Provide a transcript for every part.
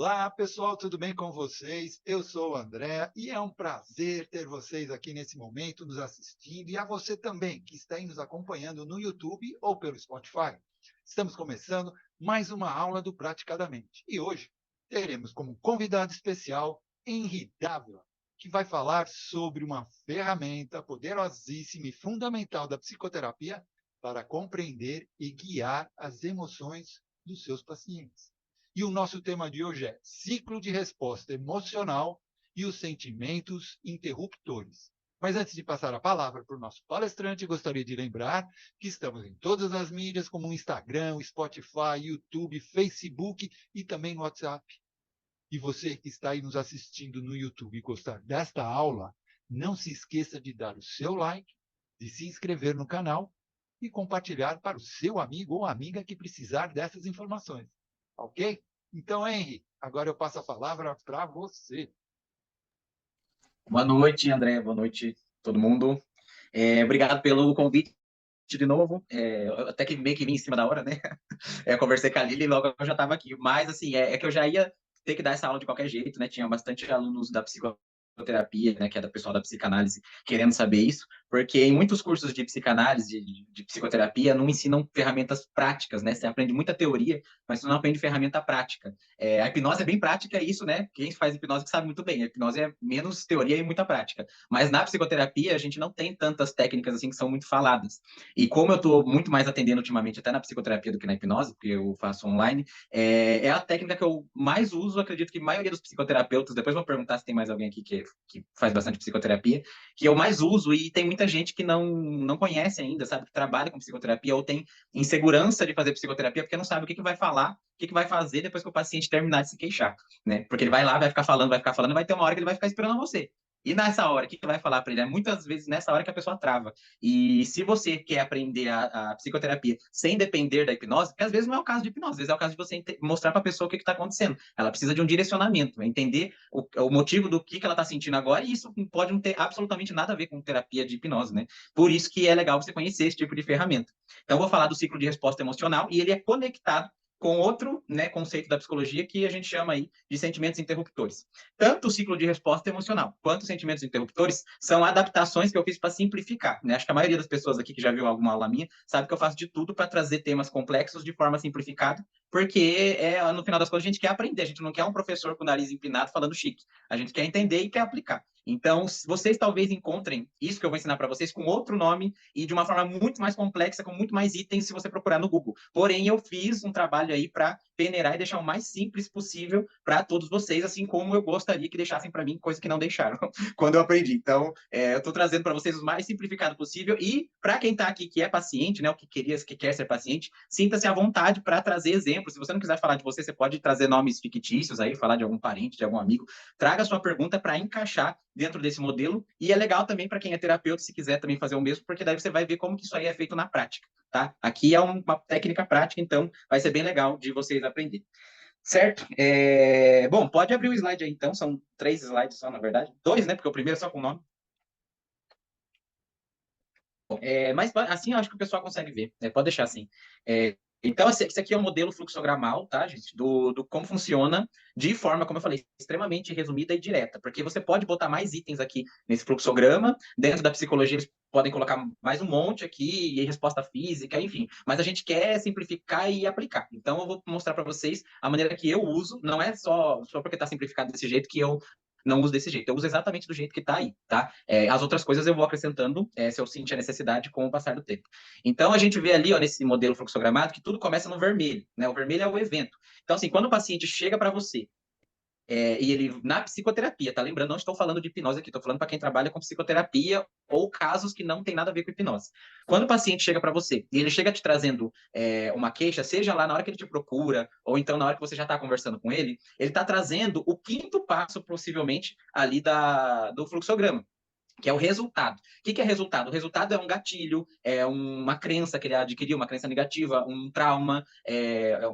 Olá, pessoal, tudo bem com vocês? Eu sou o André e é um prazer ter vocês aqui nesse momento nos assistindo e a você também que está aí nos acompanhando no YouTube ou pelo Spotify. Estamos começando mais uma aula do Praticadamente e hoje teremos como convidado especial Henri Dávila, que vai falar sobre uma ferramenta poderosíssima e fundamental da psicoterapia para compreender e guiar as emoções dos seus pacientes. E o nosso tema de hoje é ciclo de resposta emocional e os sentimentos interruptores. Mas antes de passar a palavra para o nosso palestrante, gostaria de lembrar que estamos em todas as mídias, como o Instagram, o Spotify, YouTube, Facebook e também no WhatsApp. E você que está aí nos assistindo no YouTube e gostar desta aula, não se esqueça de dar o seu like, de se inscrever no canal e compartilhar para o seu amigo ou amiga que precisar dessas informações. Ok? Então, Henri, agora eu passo a palavra para você. Boa noite, André. Boa noite, todo mundo. Obrigado pelo convite de novo. Eu até que meio que vim em cima da hora, né? Conversei com a Lili e logo eu já estava aqui. Mas, assim, é que eu já ia ter que dar essa aula de qualquer jeito, né? Tinha bastante alunos da psicoterapia, né? Que é da pessoal da psicanálise, querendo saber isso. Porque em muitos cursos de psicanálise, de psicoterapia, não ensinam ferramentas práticas, né? Você aprende muita teoria, mas você não aprende ferramenta prática. A hipnose é bem prática, é isso, né? Quem faz hipnose sabe muito bem. A hipnose é menos teoria e muita prática. Mas na psicoterapia, a gente não tem tantas técnicas assim que são muito faladas. E como eu estou muito mais atendendo ultimamente, até na psicoterapia do que na hipnose, porque eu faço online, é a técnica que eu mais uso, acredito que a maioria dos psicoterapeutas, depois vou perguntar se tem mais alguém aqui que faz bastante psicoterapia, que eu mais uso, e tem muita gente que não conhece ainda, sabe, que trabalha com psicoterapia ou tem insegurança de fazer psicoterapia porque não sabe o que vai falar, o que vai fazer depois que o paciente terminar de se queixar, né? Porque ele vai lá, vai ficar falando, e vai ter uma hora que ele vai ficar esperando você. E nessa hora, o que vai falar para ele? É muitas vezes nessa hora que a pessoa trava. E se você quer aprender a psicoterapia sem depender da hipnose, porque às vezes não é o caso de hipnose, às vezes é o caso de você mostrar para a pessoa o que está acontecendo. Ela precisa de um direcionamento, entender o motivo do que ela está sentindo agora, e isso pode não ter absolutamente nada a ver com terapia de hipnose, né? Por isso que é legal você conhecer esse tipo de ferramenta. Então, eu vou falar do ciclo de resposta emocional, e ele é conectado com outro, né, conceito da psicologia que a gente chama aí de sentimentos interruptores. Tanto o ciclo de resposta emocional quanto os sentimentos interruptores são adaptações que eu fiz para simplificar, né? Acho que a maioria das pessoas aqui que já viu alguma aula minha sabe que eu faço de tudo para trazer temas complexos de forma simplificada, porque no final das contas a gente quer aprender, a gente não quer um professor com o nariz empinado falando chique, a gente quer entender e quer aplicar. Então, vocês talvez encontrem isso que eu vou ensinar para vocês com outro nome e de uma forma muito mais complexa, com muito mais itens se você procurar no Google. Porém, eu fiz um trabalho aí para peneirar e deixar o mais simples possível para todos vocês, assim como eu gostaria que deixassem para mim, coisa que não deixaram quando eu aprendi. Então, eu estou trazendo para vocês o mais simplificado possível, e para quem está aqui que é paciente, né, o que quer ser paciente, sinta-se à vontade para trazer exemplos. Se você não quiser falar de você pode trazer nomes fictícios aí, falar de algum parente, de algum amigo. Traga a sua pergunta para encaixar dentro desse modelo, e é legal também para quem é terapeuta, se quiser também fazer o mesmo, porque daí você vai ver como que isso aí é feito na prática, tá? Aqui é uma técnica prática, então vai ser bem legal de vocês aprenderem. Certo? Bom, pode abrir o slide aí, então. São 3 slides só, na verdade. 2, né? Porque o primeiro é só com o nome. Mas assim eu acho que o pessoal consegue ver. Pode deixar assim. Então, esse aqui é um modelo fluxogramal, tá, gente? Do como funciona de forma, como eu falei, extremamente resumida e direta. Porque você pode botar mais itens aqui nesse fluxograma. Dentro da psicologia, eles podem colocar mais um monte aqui, e resposta física, enfim. Mas a gente quer simplificar e aplicar. Então, eu vou mostrar para vocês a maneira que eu uso. Não é só porque está simplificado desse jeito que eu não uso desse jeito. Eu uso exatamente do jeito que está aí, tá? As outras coisas eu vou acrescentando se eu sentir a necessidade com o passar do tempo. Então, a gente vê ali, ó, nesse modelo fluxogramado, que tudo começa no vermelho, né? O vermelho é o evento. Então, assim, quando o paciente chega para você, e ele, na psicoterapia, tá lembrando, não estou falando de hipnose aqui, estou falando para quem trabalha com psicoterapia ou casos que não tem nada a ver com hipnose. Quando o paciente chega para você e ele chega te trazendo uma queixa, seja lá na hora que ele te procura, ou então na hora que você já está conversando com ele está trazendo o quinto passo, possivelmente, ali do fluxograma, que é o resultado. O que é resultado? O resultado é um gatilho, é uma crença que ele adquiriu, uma crença negativa, um trauma,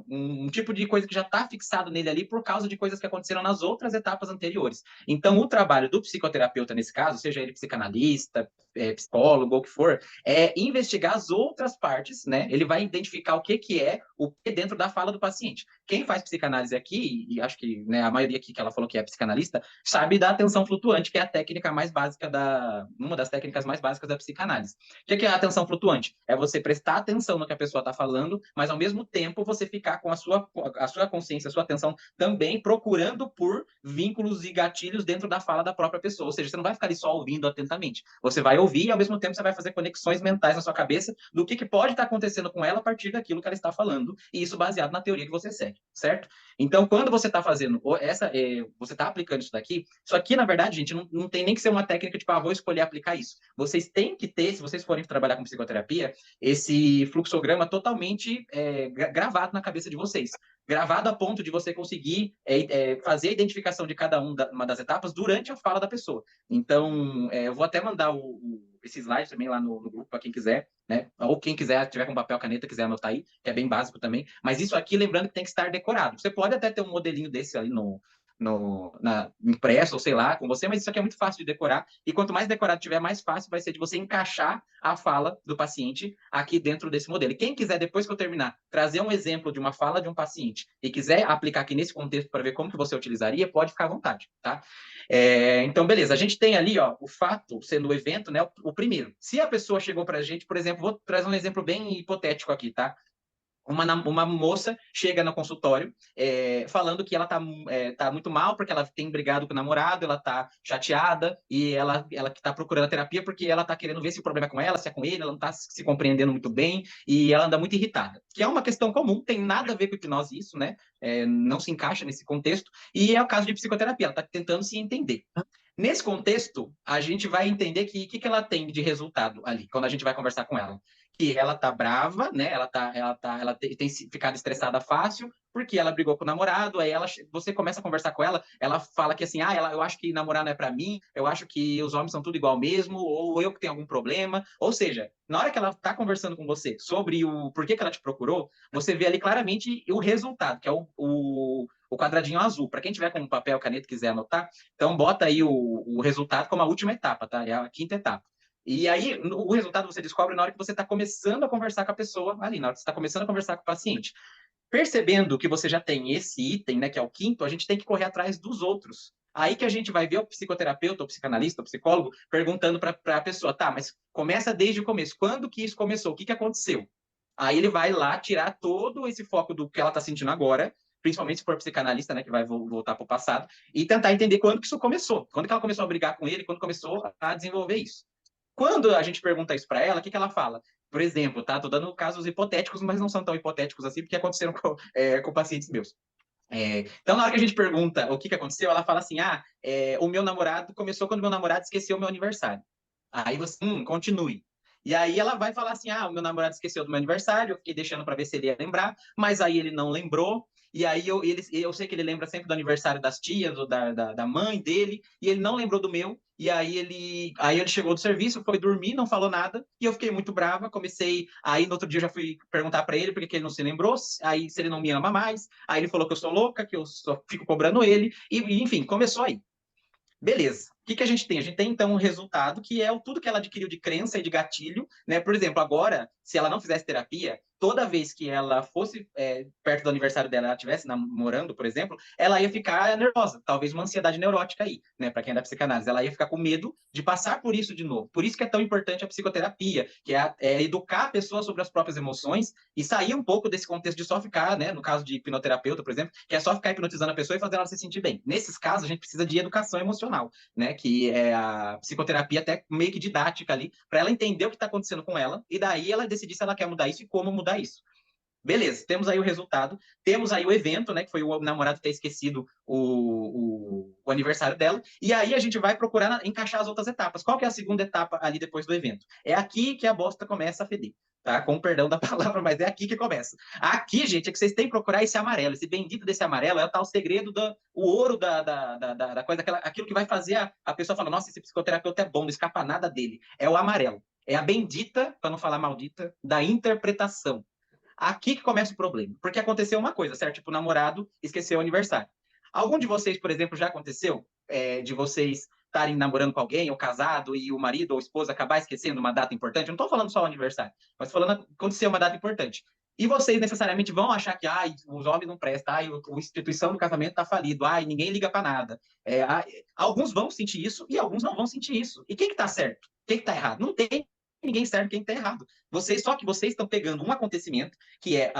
um tipo de coisa que já está fixado nele ali por causa de coisas que aconteceram nas outras etapas anteriores. Então, o trabalho do psicoterapeuta, nesse caso, seja ele psicanalista, psicólogo ou o que for, é investigar as outras partes, né? Ele vai identificar o que é o que dentro da fala do paciente. Quem faz psicanálise aqui, e acho que, né, a maioria aqui que ela falou que é psicanalista, sabe da atenção flutuante, que é a técnica mais básica uma das técnicas mais básicas da psicanálise. O que é a atenção flutuante? É você prestar atenção no que a pessoa está falando, mas ao mesmo tempo você ficar com a sua consciência, a sua atenção também procurando por vínculos e gatilhos dentro da fala da própria pessoa. Ou seja, você não vai ficar ali só ouvindo atentamente. Você vai ouvir e ao mesmo tempo você vai fazer conexões mentais na sua cabeça do que pode estar acontecendo com ela a partir daquilo que ela está falando, e isso baseado na teoria que você segue, certo? Então, quando você está fazendo você está aplicando isso aqui, na verdade, gente, não tem nem que ser uma técnica tipo, vou escolher aplicar isso. Vocês têm que ter, se vocês forem trabalhar com psicoterapia, esse fluxograma totalmente gravado na cabeça de vocês. Gravado a ponto de você conseguir fazer a identificação de cada uma das etapas durante a fala da pessoa. Então, eu vou até mandar esse slide também lá no grupo para quem quiser, né? Ou quem quiser, tiver com papel, caneta, quiser anotar aí, que é bem básico também. Mas isso aqui, lembrando que tem que estar decorado. Você pode até ter um modelinho desse ali impresso, ou sei lá, com você, mas isso aqui é muito fácil de decorar. E quanto mais decorado tiver, mais fácil vai ser de você encaixar a fala do paciente aqui dentro desse modelo. E quem quiser, depois que eu terminar, trazer um exemplo de uma fala de um paciente e quiser aplicar aqui nesse contexto para ver como que você utilizaria, pode ficar à vontade, tá? Então, beleza. A gente tem ali, ó, o fato sendo o evento, né? O primeiro. Se a pessoa chegou para a gente, por exemplo, vou trazer um exemplo bem hipotético aqui, tá? Uma moça chega no consultório falando que ela tá muito mal porque ela tem brigado com o namorado, ela tá chateada e ela que tá procurando a terapia porque ela tá querendo ver se o problema é com ela, se é com ele, ela não tá se compreendendo muito bem e ela anda muito irritada. Que é uma questão comum, tem nada a ver com hipnose isso, né? Não se encaixa nesse contexto e é o caso de psicoterapia, ela tá tentando se entender. Nesse contexto, a gente vai entender que ela tem de resultado ali, quando a gente vai conversar com ela. Que ela tá brava, né? Ela tem ficado estressada fácil, porque ela brigou com o namorado, aí você começa a conversar com ela, ela fala que assim, eu acho que namorar não é para mim, eu acho que os homens são tudo igual mesmo, ou eu que tenho algum problema. Ou seja, na hora que ela tá conversando com você sobre o porquê que ela te procurou, você vê ali claramente o resultado, que é o quadradinho azul. Para quem tiver com papel, caneta, quiser anotar, então bota aí o resultado como a última etapa, tá? É a quinta etapa. E aí, o resultado você descobre na hora que você está começando a conversar com a pessoa ali, na hora que você está começando a conversar com o paciente. Percebendo que você já tem esse item, né, que é o quinto, a gente tem que correr atrás dos outros. Aí que a gente vai ver o psicoterapeuta, o psicanalista, o psicólogo, perguntando para a pessoa, tá, mas começa desde o começo. Quando que isso começou? O que aconteceu? Aí ele vai lá tirar todo esse foco do que ela está sentindo agora, principalmente se for psicanalista, né, que vai voltar para o passado, e tentar entender quando que isso começou. Quando que ela começou a brigar com ele, quando começou a desenvolver isso. Quando a gente pergunta isso para ela, o que ela fala? Por exemplo, tá? Tô dando casos hipotéticos, mas não são tão hipotéticos assim, porque aconteceram com pacientes meus. Então, na hora que a gente pergunta o que aconteceu, ela fala assim: o meu namorado começou quando meu namorado esqueceu o meu aniversário. Aí você, continue. E aí ela vai falar assim: o meu namorado esqueceu do meu aniversário, eu fiquei deixando para ver se ele ia lembrar, mas aí ele não lembrou. E aí eu sei que ele lembra sempre do aniversário das tias ou da mãe dele, e ele não lembrou do meu. E aí ele chegou do serviço, foi dormir, não falou nada, e eu fiquei muito brava. Aí no outro dia eu já fui perguntar para ele porque ele não se lembrou, aí se ele não me ama mais. Aí ele falou que eu sou louca, que eu só fico cobrando ele, e enfim, começou aí. Beleza. O que a gente tem? A gente tem, então, um resultado que é tudo que ela adquiriu de crença e de gatilho, né? Por exemplo, agora, se ela não fizesse terapia, toda vez que ela fosse perto do aniversário dela, ela estivesse namorando, por exemplo, ela ia ficar nervosa, talvez uma ansiedade neurótica aí, né? Para quem é da psicanálise, ela ia ficar com medo de passar por isso de novo. Por isso que é tão importante a psicoterapia, que é educar a pessoa sobre as próprias emoções e sair um pouco desse contexto de só ficar, né? No caso de hipnoterapeuta, por exemplo, que é só ficar hipnotizando a pessoa e fazer ela se sentir bem. Nesses casos, a gente precisa de educação emocional, né? Que é a psicoterapia até meio que didática ali, para ela entender o que está acontecendo com ela e daí ela decidir se ela quer mudar isso e como mudar isso. Beleza, temos aí o resultado, temos aí o evento, né, que foi o namorado ter esquecido o aniversário dela, e aí a gente vai procurar encaixar as outras etapas. Qual que é a segunda etapa ali depois do evento? É aqui que a bosta começa a feder, tá? Com o perdão da palavra, mas é aqui que começa. Aqui, gente, é que vocês têm que procurar esse amarelo, esse bendito desse amarelo, é o tal segredo, o ouro da coisa, aquilo que vai fazer a pessoa falar, nossa, esse psicoterapeuta é bom, não escapa nada dele. É o amarelo. É a bendita, para não falar maldita, da interpretação. Aqui que começa o problema. Porque aconteceu uma coisa, certo? Tipo, o namorado esqueceu o aniversário. Algum de vocês, por exemplo, já aconteceu de vocês estarem namorando com alguém, ou casado, e o marido ou a esposa acabar esquecendo uma data importante. Eu não estou falando só o aniversário, mas falando acontecer uma data importante. E vocês necessariamente vão achar que os homens não prestam, a instituição do casamento está falido, ninguém liga para nada. Alguns vão sentir isso e alguns não vão sentir isso. E quem que está certo? Quem que está errado? Não tem ninguém certo, quem está errado. Só que vocês estão pegando um acontecimento, que é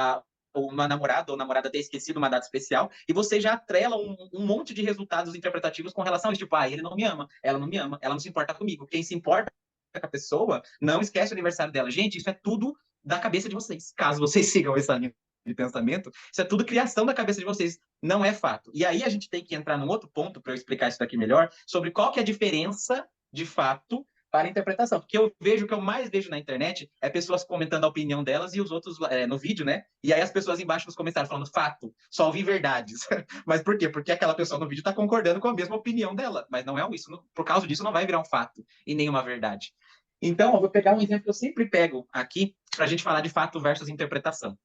uma namorada ou namorada ter esquecido uma data especial, e você já atrela um monte de resultados interpretativos com relação a isso, tipo, ele não me ama, ela não me ama, ela não se importa comigo. Quem se importa com a pessoa não esquece o aniversário dela. Gente, isso é tudo da cabeça de vocês. Caso vocês sigam essa linha de pensamento, isso é tudo criação da cabeça de vocês, não é fato. E aí a gente tem que entrar num outro ponto, para eu explicar isso daqui melhor, sobre qual que é a diferença de fato para a interpretação. Porque o que eu mais vejo na internet é pessoas comentando a opinião delas e os outros no vídeo, né? E aí as pessoas embaixo nos comentários falando fato, só ouvi verdades. Mas por quê? Porque aquela pessoa no vídeo está concordando com a mesma opinião dela. Mas não é isso. Por causa disso, não vai virar um fato e nenhuma verdade. Então, eu vou pegar um exemplo que eu sempre pego aqui para a gente falar de fato versus interpretação.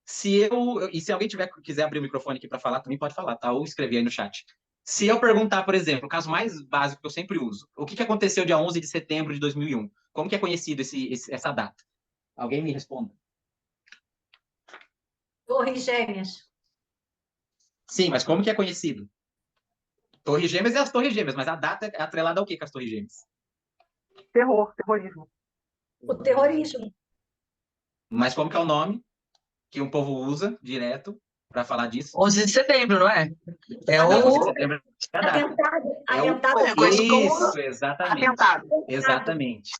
Se alguém quiser abrir o microfone aqui para falar, também pode falar, tá? Ou escrever aí no chat. Se eu perguntar, por exemplo, o caso mais básico que eu sempre uso, o que aconteceu dia 11 de setembro de 2001? Como que é conhecido essa data? Alguém me responda. Torres Gêmeas. Sim, mas como que é conhecido? Torres Gêmeas é as Torres Gêmeas, mas a data é atrelada ao que com as Torres Gêmeas? Terrorismo. O terrorismo. Mas como que é o nome que um povo usa direto para falar disso? 11 de setembro, não é? Não, 11 de setembro é a data. Atentado. Isso, exatamente. Atentado. Exatamente.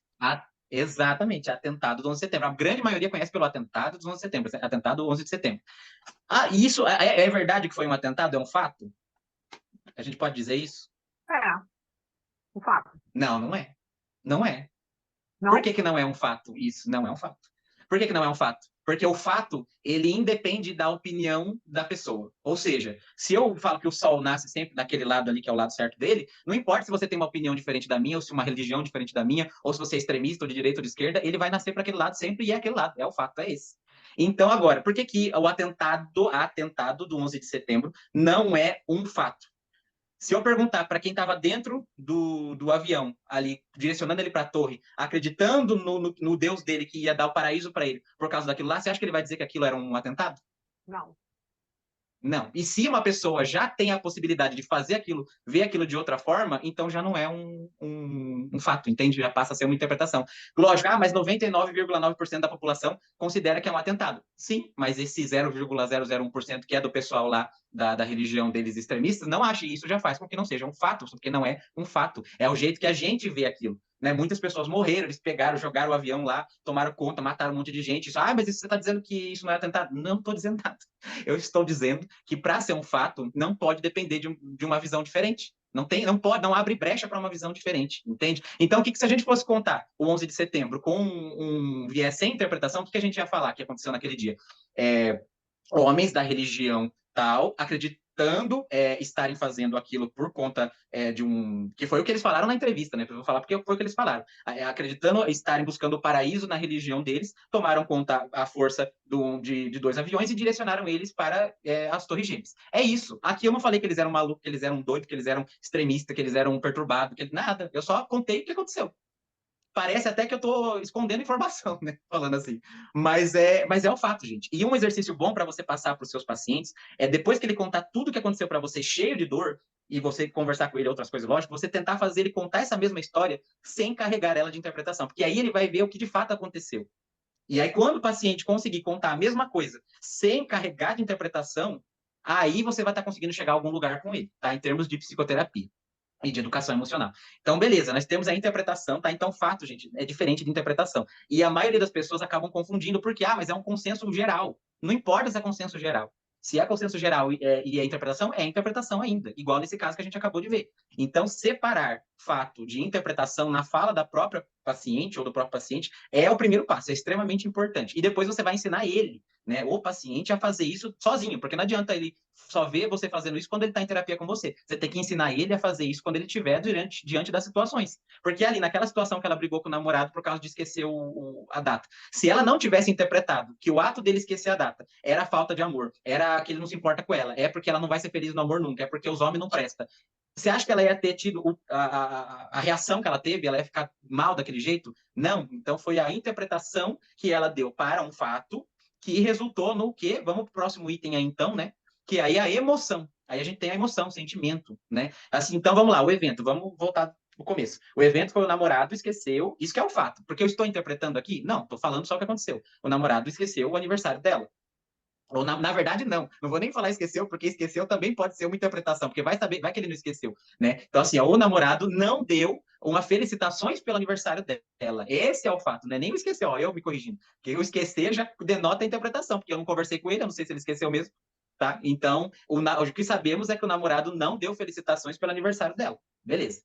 Exatamente, atentado do 11 de setembro. A grande maioria conhece pelo atentado do 11 de setembro. Atentado do 11 de setembro. Isso é verdade que foi um atentado? É um fato? A gente pode dizer isso? Um fato. Não, não é. Não é. Não? Por que não é um fato? Isso não é um fato. Por que não é um fato? Porque o fato, ele independe da opinião da pessoa. Ou seja, se eu falo que o sol nasce sempre daquele lado ali, que é o lado certo dele, não importa se você tem uma opinião diferente da minha, ou se uma religião diferente da minha, ou se você é extremista, ou de direita ou de esquerda, ele vai nascer para aquele lado sempre, e é aquele lado. É o fato, é esse. Então, agora, por que o atentado do 11 de setembro não é um fato? Se eu perguntar para quem estava dentro do avião, ali, direcionando ele para a torre, acreditando no Deus dele que ia dar o paraíso para ele por causa daquilo lá, você acha que ele vai dizer que aquilo era um atentado? Não. Não. E se uma pessoa já tem a possibilidade de fazer aquilo, ver aquilo de outra forma, então já não é um fato, entende? Já passa a ser uma interpretação. Lógico, mas 99,9% da população considera que é um atentado. Sim, mas esse 0,001% que é do pessoal lá da religião deles extremistas, não acha isso, já faz com que não seja um fato, porque não é um fato. É o jeito que a gente vê aquilo. Né? Muitas pessoas morreram, eles pegaram, jogaram o avião lá, tomaram conta, mataram um monte de gente. Mas você está dizendo que isso não é atentado? Não estou dizendo nada. Eu estou dizendo que para ser um fato, não pode depender de uma visão diferente. Não abre brecha para uma visão diferente, entende? Então, se a gente fosse contar o 11 de setembro com um viés sem interpretação, o que a gente ia falar que aconteceu naquele dia? Homens da religião tal, acreditando estarem fazendo aquilo por conta que foi o que eles falaram na entrevista, né? Eu vou falar porque foi o que eles falaram. Acreditando estarem buscando o paraíso na religião deles, tomaram conta a força de 2 aviões e direcionaram eles para as Torres Gêmeas. É isso. Aqui eu não falei que eles eram malucos, que eles eram doidos, que eles eram extremistas, que eles eram perturbados, nada. Eu só contei o que aconteceu. Parece até que eu estou escondendo informação, né? Falando assim. Mas é o fato, gente. E um exercício bom para você passar para os seus pacientes é, depois que ele contar tudo o que aconteceu para você, cheio de dor, e você conversar com ele outras coisas, lógico, você tentar fazer ele contar essa mesma história sem carregar ela de interpretação. Porque aí ele vai ver o que de fato aconteceu. E aí, quando o paciente conseguir contar a mesma coisa sem carregar de interpretação, aí você vai estar conseguindo chegar a algum lugar com ele, tá? Em termos de psicoterapia e de educação emocional. Então, beleza, nós temos a interpretação, tá? Então, fato, gente, é diferente de interpretação. E a maioria das pessoas acabam confundindo porque, mas é um consenso geral. Não importa se é consenso geral. Se é consenso geral e é interpretação, é interpretação ainda, igual nesse caso que a gente acabou de ver. Então, separar fato de interpretação na fala da própria paciente ou do próprio paciente é o primeiro passo, é extremamente importante. E depois você vai ensinar ele, né, o paciente, a fazer isso sozinho, porque não adianta ele só ver você fazendo isso quando ele está em terapia com você. Você tem que ensinar ele a fazer isso quando ele estiver diante das situações. Porque ali, naquela situação que ela brigou com o namorado por causa de esquecer a data, se ela não tivesse interpretado que o ato dele esquecer a data era falta de amor, era que ele não se importa com ela, é porque ela não vai ser feliz no amor nunca, é porque os homens não prestam. Você acha que ela ia ter tido a reação que ela teve? Ela ia ficar mal daquele jeito? Não. Então, foi a interpretação que ela deu para um fato que resultou no quê? Vamos para o próximo item aí, então, né? Que aí é a emoção. Aí a gente tem a emoção, o sentimento, né? Assim, então, vamos lá, o evento. Vamos voltar pro começo. O evento foi o namorado esqueceu. Isso que é o fato. Porque eu estou interpretando aqui? Não, estou falando só o que aconteceu. O namorado esqueceu o aniversário dela. Ou na verdade, não vou nem falar esqueceu, porque esqueceu também pode ser uma interpretação, porque vai saber, vai que ele não esqueceu, né? Então, assim, ó, o namorado não deu uma felicitações pelo aniversário dela. Esse é o fato, né? Nem o esqueceu, ó, eu me corrigindo. Porque o esquecer já denota a interpretação, porque eu não conversei com ele, eu não sei se ele esqueceu mesmo, tá? Então, o que sabemos é que o namorado não deu felicitações pelo aniversário dela. Beleza.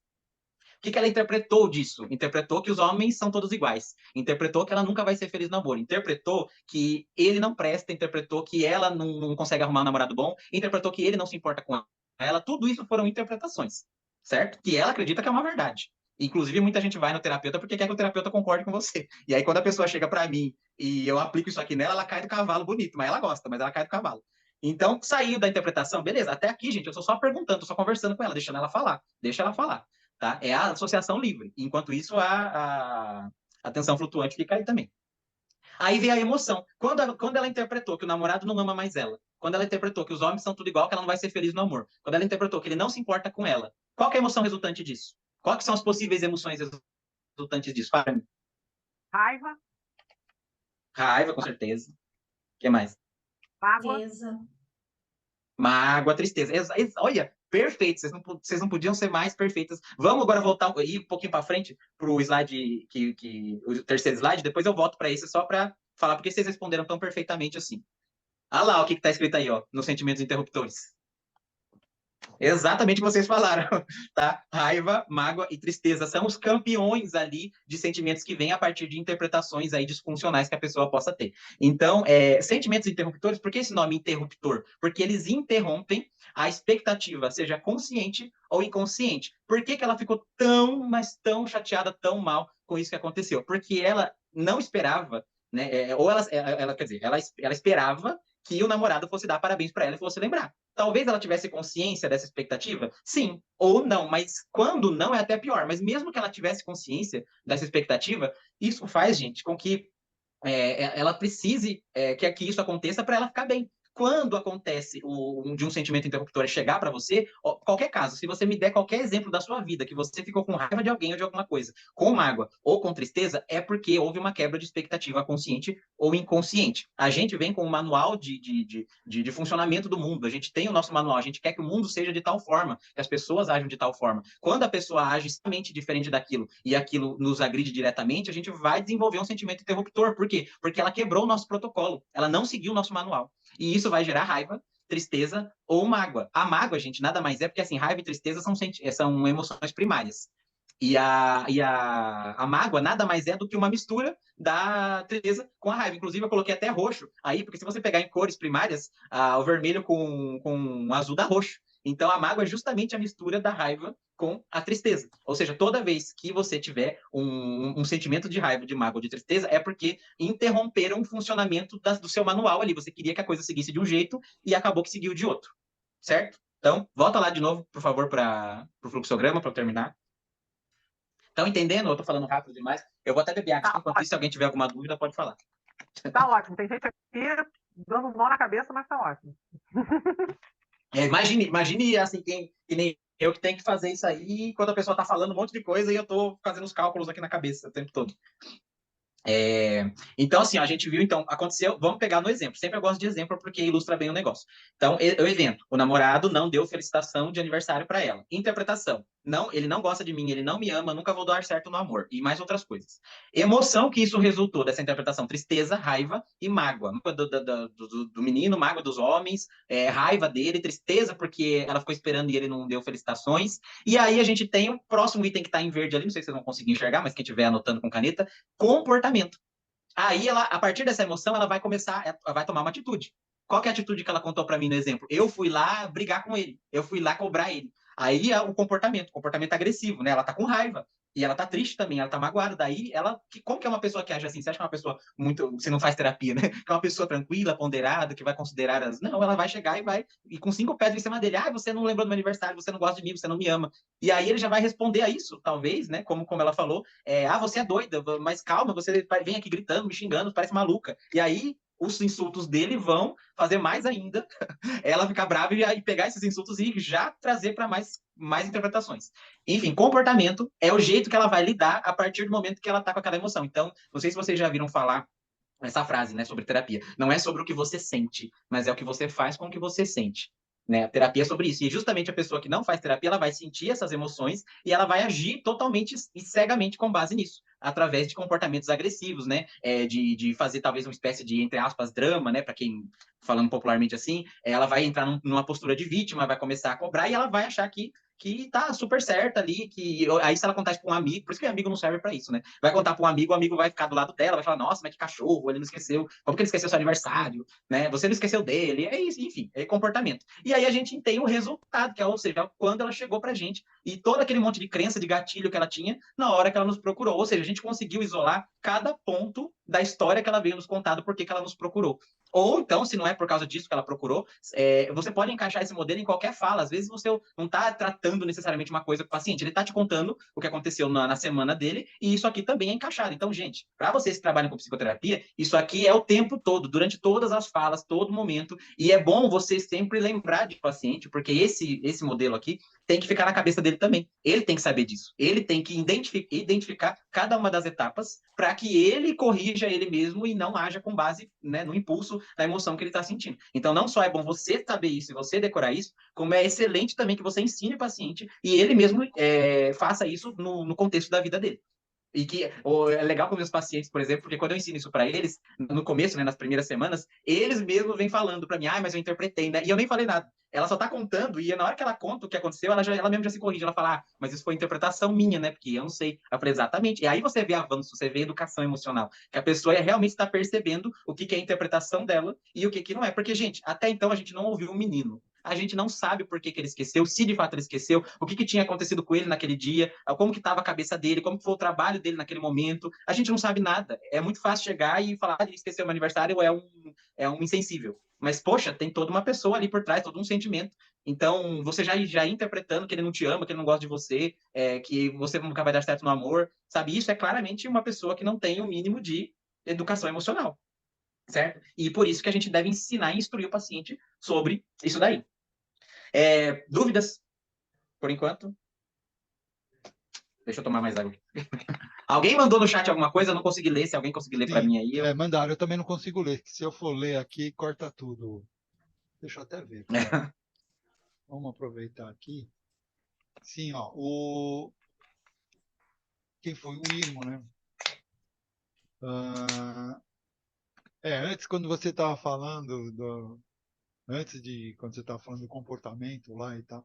O que ela interpretou disso? Interpretou que os homens são todos iguais. Interpretou que ela nunca vai ser feliz no amor. Interpretou que ele não presta. Interpretou que ela não consegue arrumar um namorado bom. Interpretou que ele não se importa com ela. Tudo isso foram interpretações, certo? Que ela acredita que é uma verdade. Inclusive, muita gente vai no terapeuta porque quer que o terapeuta concorde com você. E aí, quando a pessoa chega para mim e eu aplico isso aqui nela, ela cai do cavalo bonito. Mas ela gosta, mas ela cai do cavalo. Então, saiu da interpretação, beleza. Até aqui, gente, eu estou só perguntando, estou só conversando com ela, deixando ela falar. Deixa ela falar. Tá? É a associação livre. Enquanto isso, a tensão flutuante fica aí também. Aí vem a emoção. Quando ela interpretou que o namorado não ama mais ela, quando ela interpretou que os homens são tudo igual, que ela não vai ser feliz no amor, quando ela interpretou que ele não se importa com ela, qual que é a emoção resultante disso? Quais são as possíveis emoções resultantes disso? Para mim. Raiva, Raiva, com certeza. O que mais? mágoa, Tristeza. Mágoa, tristeza. Olha, perfeito. Vocês não podiam ser mais perfeitas. Vamos agora voltar ir um pouquinho para frente para o slide o terceiro slide. Depois eu volto para esse só para falar porque vocês responderam tão perfeitamente assim. Ah lá, o que está escrito aí, ó, nos sentimentos interruptores. Exatamente o que vocês falaram, tá? Raiva, mágoa e tristeza são os campeões ali de sentimentos que vêm a partir de interpretações aí disfuncionais que a pessoa possa ter. Então, sentimentos interruptores, por que esse nome interruptor? Porque eles interrompem a expectativa, seja consciente ou inconsciente. Por que ela ficou tão, mas tão chateada, tão mal com isso que aconteceu? Porque ela não esperava, né? Ou ela, quer dizer, ela esperava que o namorado fosse dar parabéns para ela e fosse lembrar. Talvez ela tivesse consciência dessa expectativa? Sim, ou não, mas quando não é até pior. Mas mesmo que ela tivesse consciência dessa expectativa, isso faz, gente, com que ela precise que isso aconteça para ela ficar bem. Quando acontece de um sentimento interruptor chegar para você, qualquer caso, se você me der qualquer exemplo da sua vida que você ficou com raiva de alguém ou de alguma coisa, com mágoa ou com tristeza, é porque houve uma quebra de expectativa consciente ou inconsciente. A gente vem com um manual de funcionamento do mundo, a gente tem o nosso manual, a gente quer que o mundo seja de tal forma, que as pessoas agem de tal forma. Quando a pessoa age extremamente diferente daquilo e aquilo nos agride diretamente, a gente vai desenvolver um sentimento interruptor. Por quê? Porque ela quebrou o nosso protocolo, ela não seguiu o nosso manual. E isso vai gerar raiva, tristeza ou mágoa. A mágoa, gente, nada mais é porque assim, raiva e tristeza são emoções primárias. A mágoa nada mais é do que uma mistura da tristeza com a raiva. Inclusive, eu coloquei até roxo aí, porque se você pegar em cores primárias, o vermelho com o azul dá roxo. Então, a mágoa é justamente a mistura da raiva com a tristeza. Ou seja, toda vez que você tiver um sentimento de raiva, de mágoa, de tristeza, é porque interromperam o funcionamento do seu manual ali. Você queria que a coisa seguisse de um jeito e acabou que seguiu de outro. Certo? Então, volta lá de novo, por favor, para o fluxograma, para eu terminar. Estão entendendo? Eu estou falando rápido demais. Eu vou até beber água. Enquanto isso, se alguém tiver alguma dúvida, pode falar. tá ótimo. Tem gente aqui dando nó na cabeça, mas tá ótimo. Imagine assim, que nem eu que tenho que fazer isso aí quando a pessoa está falando um monte de coisa e eu estou fazendo os cálculos aqui na cabeça o tempo todo. Então, assim, a gente viu, então, aconteceu, vamos pegar no exemplo, sempre eu gosto de exemplo porque ilustra bem o negócio. Então, o evento, o namorado não deu felicitação de aniversário para ela. Interpretação, não, ele não gosta de mim, ele não me ama, nunca vou dar certo no amor, e mais outras coisas. Emoção que isso resultou dessa interpretação, tristeza, raiva e mágoa. Mágoa do menino, mágoa dos homens, raiva dele, tristeza porque ela ficou esperando e ele não deu felicitações. E aí a gente tem o próximo item que está em verde ali, não sei se vocês vão conseguir enxergar, mas quem estiver anotando com caneta, comportamento. Aí, a partir dessa emoção, ela vai vai tomar uma atitude. Qual que é a atitude que ela contou para mim no exemplo? Eu fui lá brigar com ele, eu fui lá cobrar ele. Aí é o comportamento agressivo, né? Ela tá com raiva. E ela tá triste também, ela tá magoada. Daí, como que é uma pessoa que age assim? Você acha que é uma pessoa muito. Você não faz terapia, né? Que é uma pessoa tranquila, ponderada, que vai considerar as. Não, ela vai chegar e vai. E com 5 pedras em cima dele. Ah, você não lembrou do meu aniversário, você não gosta de mim, você não me ama. E aí ele já vai responder a isso, talvez, né? Como ela falou. Você é doida, mas calma, você vem aqui gritando, me xingando, parece maluca. E aí. Os insultos dele vão fazer mais ainda ela ficar brava e pegar esses insultos e já trazer para mais interpretações. Enfim, comportamento é o jeito que ela vai lidar a partir do momento que ela está com aquela emoção. Então, não sei se vocês já viram falar essa frase, né, sobre terapia. Não é sobre o que você sente, mas é o que você faz com o que você sente. Né? A terapia é sobre isso. E justamente a pessoa que não faz terapia, ela vai sentir essas emoções e ela vai agir totalmente e cegamente com base nisso, através de comportamentos agressivos, né? De fazer talvez uma espécie de, entre aspas, drama, né? Para quem, falando popularmente assim, ela vai entrar numa postura de vítima, vai começar a cobrar e ela vai achar que tá super certa ali, que aí se ela contar isso pra um amigo, por isso que o amigo não serve para isso, né? Vai contar para um amigo, o amigo vai ficar do lado dela, vai falar, nossa, mas que cachorro, ele não esqueceu, como que ele esqueceu seu aniversário, né? Você não esqueceu dele, é isso, enfim, é comportamento. E aí a gente tem o resultado, que é, ou seja, quando ela chegou pra gente e todo aquele monte de crença, de gatilho que ela tinha na hora que ela nos procurou, ou seja, a gente conseguiu isolar cada ponto da história que ela veio nos contar do porquê que ela nos procurou. Ou então, se não é por causa disso que ela procurou, você pode encaixar esse modelo em qualquer fala. Às vezes você não está tratando necessariamente uma coisa com o paciente, ele está te contando o que aconteceu na semana dele, e isso aqui também é encaixado. Então, gente, para vocês que trabalham com psicoterapia, isso aqui é o tempo todo, durante todas as falas, todo momento, e é bom você sempre lembrar de paciente, porque esse modelo aqui tem que ficar na cabeça dele também. Ele tem que saber disso. Ele tem que identificar cada uma das etapas para que ele corrija ele mesmo e não haja com base, né, no impulso, na emoção que ele está sentindo. Então, não só é bom você saber isso e você decorar isso, como é excelente também que você ensine o paciente e ele mesmo faça isso no contexto da vida dele. E que é legal com meus pacientes, por exemplo, porque quando eu ensino isso para eles, no começo, né, nas primeiras semanas, eles mesmos vêm falando para mim, mas eu interpretei, né? E eu nem falei nada. Ela só tá contando, e na hora que ela conta o que aconteceu, ela mesma já se corrige. Ela fala, mas isso foi interpretação minha, né? Porque eu não sei. Eu falei, exatamente. E aí você vê avanço, você vê educação emocional, que a pessoa realmente está percebendo o que é a interpretação dela e o que não é. Porque, gente, até então a gente não ouviu o menino. A gente não sabe por que ele esqueceu, se de fato ele esqueceu, o que tinha acontecido com ele naquele dia, como que estava a cabeça dele, como foi o trabalho dele naquele momento. A gente não sabe nada. É muito fácil chegar e falar, ele esqueceu o meu aniversário, ou é um insensível. Mas, poxa, tem toda uma pessoa ali por trás, todo um sentimento. Então, você já interpretando que ele não te ama, que ele não gosta de você, que você nunca vai dar certo no amor, sabe? Isso é claramente uma pessoa que não tem o mínimo de educação emocional, certo? E por isso que a gente deve ensinar e instruir o paciente sobre isso daí. Dúvidas, por enquanto? Deixa eu tomar mais água. Alguém mandou no chat alguma coisa? Eu não consegui ler. Se alguém conseguir ler para Sim, mim aí, mandaram. Eu também não consigo ler. Se eu for ler aqui, corta tudo. Deixa eu até ver. Vamos aproveitar aqui. Sim, ó, quem foi? O Irmo, né? Antes, quando você estava falando quando você estava falando do comportamento lá e tal,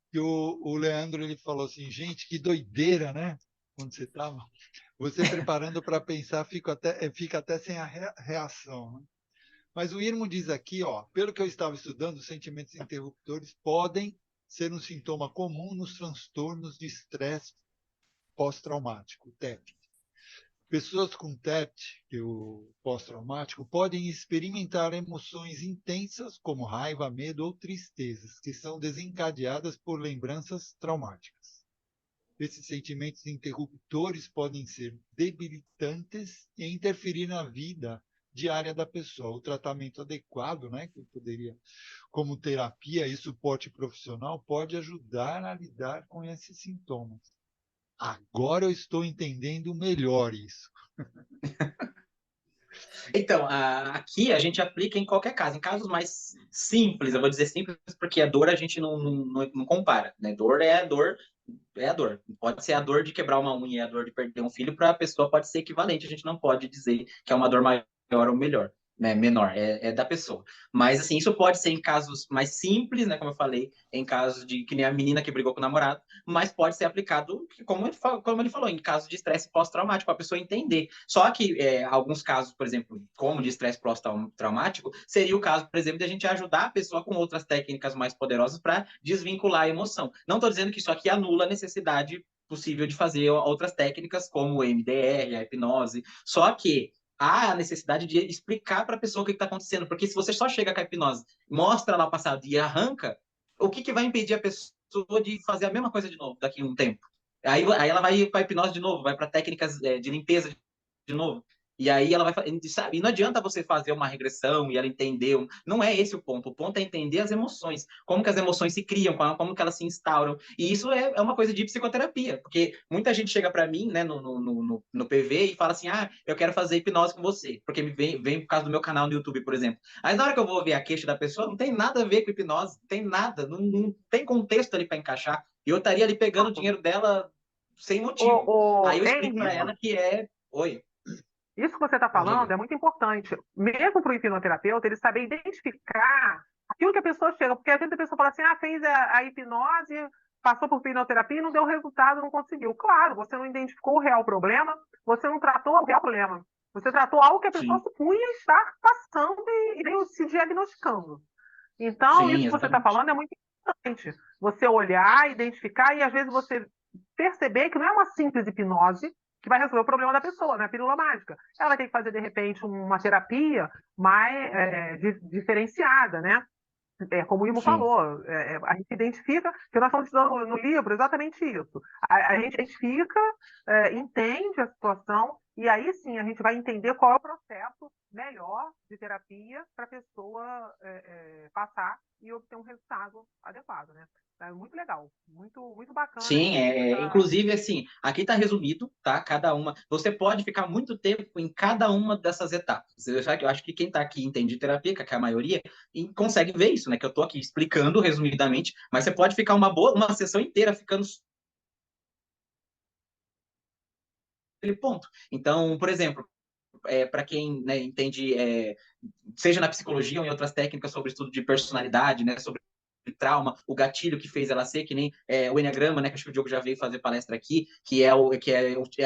que o Leandro ele falou assim, gente, que doideira, né? Quando você estava, você preparando para pensar, fica até sem a reação, né? Mas o Irmo diz aqui, ó, pelo que eu estava estudando, os sentimentos interruptores podem ser um sintoma comum nos transtornos de estresse pós-traumático, TEP. Pessoas com TEP, que é o pós-traumático, podem experimentar emoções intensas como raiva, medo ou tristezas, que são desencadeadas por lembranças traumáticas. Esses sentimentos interruptores podem ser debilitantes e interferir na vida diária da pessoa. O tratamento adequado, né, que poderia, como terapia e suporte profissional, pode ajudar a lidar com esses sintomas. Agora eu estou entendendo melhor isso. Então, aqui a gente aplica em qualquer caso. Em casos mais simples, eu vou dizer simples porque a dor a gente não compara, né? Dor é a dor, é a dor. Pode ser a dor de quebrar uma unha e a dor de perder um filho, para a pessoa pode ser equivalente. A gente não pode dizer que é uma dor maior ou melhor. Né, menor, é da pessoa. Mas, assim, isso pode ser em casos mais simples, né, como eu falei, em casos de que nem a menina que brigou com o namorado, mas pode ser aplicado, como ele falou, em casos de estresse pós-traumático, para a pessoa entender. Só que alguns casos, por exemplo, como de estresse pós-traumático, seria o caso, por exemplo, de a gente ajudar a pessoa com outras técnicas mais poderosas para desvincular a emoção. Não estou dizendo que isso aqui anula a necessidade possível de fazer outras técnicas, como o MDR, a hipnose. Só que há a necessidade de explicar para a pessoa o que está acontecendo, porque se você só chega com a hipnose, mostra lá o passado e arranca, o que vai impedir a pessoa de fazer a mesma coisa de novo daqui a um tempo? Aí ela vai para a hipnose de novo, vai para técnicas de limpeza de novo. E aí ela vai, sabe? E não adianta você fazer uma regressão e ela entender. Não é esse o ponto. O ponto é entender as emoções. Como que as emoções se criam, como que elas se instauram. E isso é uma coisa de psicoterapia. Porque muita gente chega para mim, né, no PV e fala assim: ah, eu quero fazer hipnose com você. Porque vem por causa do meu canal no YouTube, por exemplo. Aí na hora que eu vou ver a queixa da pessoa, não tem nada a ver com hipnose. Não tem nada. Não tem contexto ali para encaixar. E eu estaria ali pegando o dinheiro dela sem motivo. Aí eu explico para ela que é... Oi. Isso que você está falando é muito importante, mesmo para o hipnoterapeuta, ele saber identificar aquilo que a pessoa chega, porque às vezes a pessoa fala assim, ah, fez a hipnose, passou por hipnoterapia e não deu resultado, não conseguiu. Claro, você não identificou o real problema, você não tratou o real problema, você tratou algo que a pessoa supunha estar passando e veio se diagnosticando. Então, isso que você está falando é muito importante, você olhar, identificar e às vezes você perceber que não é uma simples hipnose que vai resolver o problema da pessoa, não é pílula mágica. Ela vai ter que fazer, de repente, uma terapia mais diferenciada, né? Como o Imo falou, a gente identifica, que nós estamos estudando no livro exatamente isso. A gente identifica, entende a situação, e aí sim a gente vai entender qual é o processo melhor de terapia para a pessoa passar e obter um resultado adequado, né? É muito legal, muito bacana. Sim, inclusive, assim, aqui está resumido, tá? Cada uma. Você pode ficar muito tempo em cada uma dessas etapas. Eu acho que quem está aqui entende de terapia, que é a maioria, e consegue ver isso, né? Que eu estou aqui explicando resumidamente, mas você pode ficar uma sessão inteira ficando aquele ponto. Então, por exemplo, para quem, né, entende, seja na psicologia ou em outras técnicas sobre estudo de personalidade, né, sobre trauma, o gatilho que fez ela ser, que nem o Enneagrama, né, que acho que o Diogo já veio fazer palestra aqui, que é